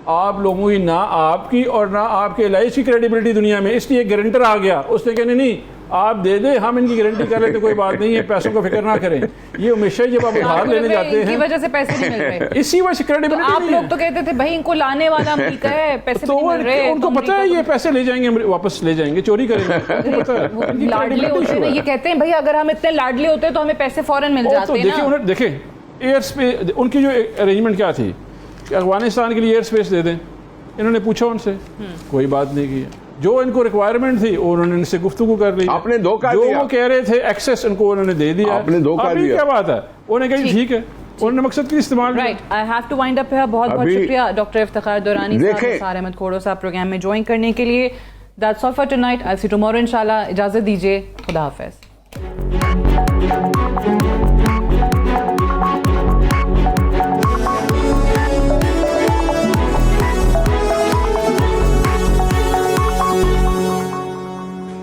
आप लोगों की ना आपकी और ना आपके एलाइज की क्रेडिबिलिटी दुनिया में, इसलिए गारंटर आ गया। उसने कहने नहीं आप दे दे, हम इनकी गारंटी कर लेते, कोई बात नहीं है, पैसों का फिक्र ना करें। ये हमेशा जब आप उधार लेने जाते हैं, इसी वजह से पैसे नहीं मिल रहे। इसी वजह से क्रेडिबिलिटी आप लोग तो कहते थे भाई इनको लाने वाला अमेरिका है, पैसे तो नहीं मिल रहे। उनको पता है ये पैसे ले जाएंगे, वापस ले जाएंगे, चोरी करेंगे। उनको पता है लाडले होते हैं, ये कहते हैं भाई अगर हम इतने लाडले होते तो हमें पैसे फौरन मिल जाते हैं ना। देखिए एयर स्पेस, उनकी जो अरेंजमेंट क्या थी कि अफगानिस्तान के लिए एयर स्पेस दे दें। इन्होंने पूछा उनसे, कोई बात नहीं की। जो इनको रिक्वायरमेंट थी उन्होंने इनसे गुफ्तगू कर ली। आपने धोखा जो दिया। वो कह रहे थे एक्सेस उनको उन्होंने दे दिया। आपने धोखा दिया। क्या बात है, उन्होंने कहा ठीक है, उन्होंने मकसद की इस्तेमाल। Right, I have to wind up. बहुत बहुत शुक्रिया डॉक्टर इफ्तिखार दुरानी साहब, निसार अहमद खोड़ो साहब प्रोग्राम में ज्वाइन करने के लिए। That's all for tonight. I see tomorrow इंशाल्लाह। इजाजत दीजिए, खुदा हाफिज।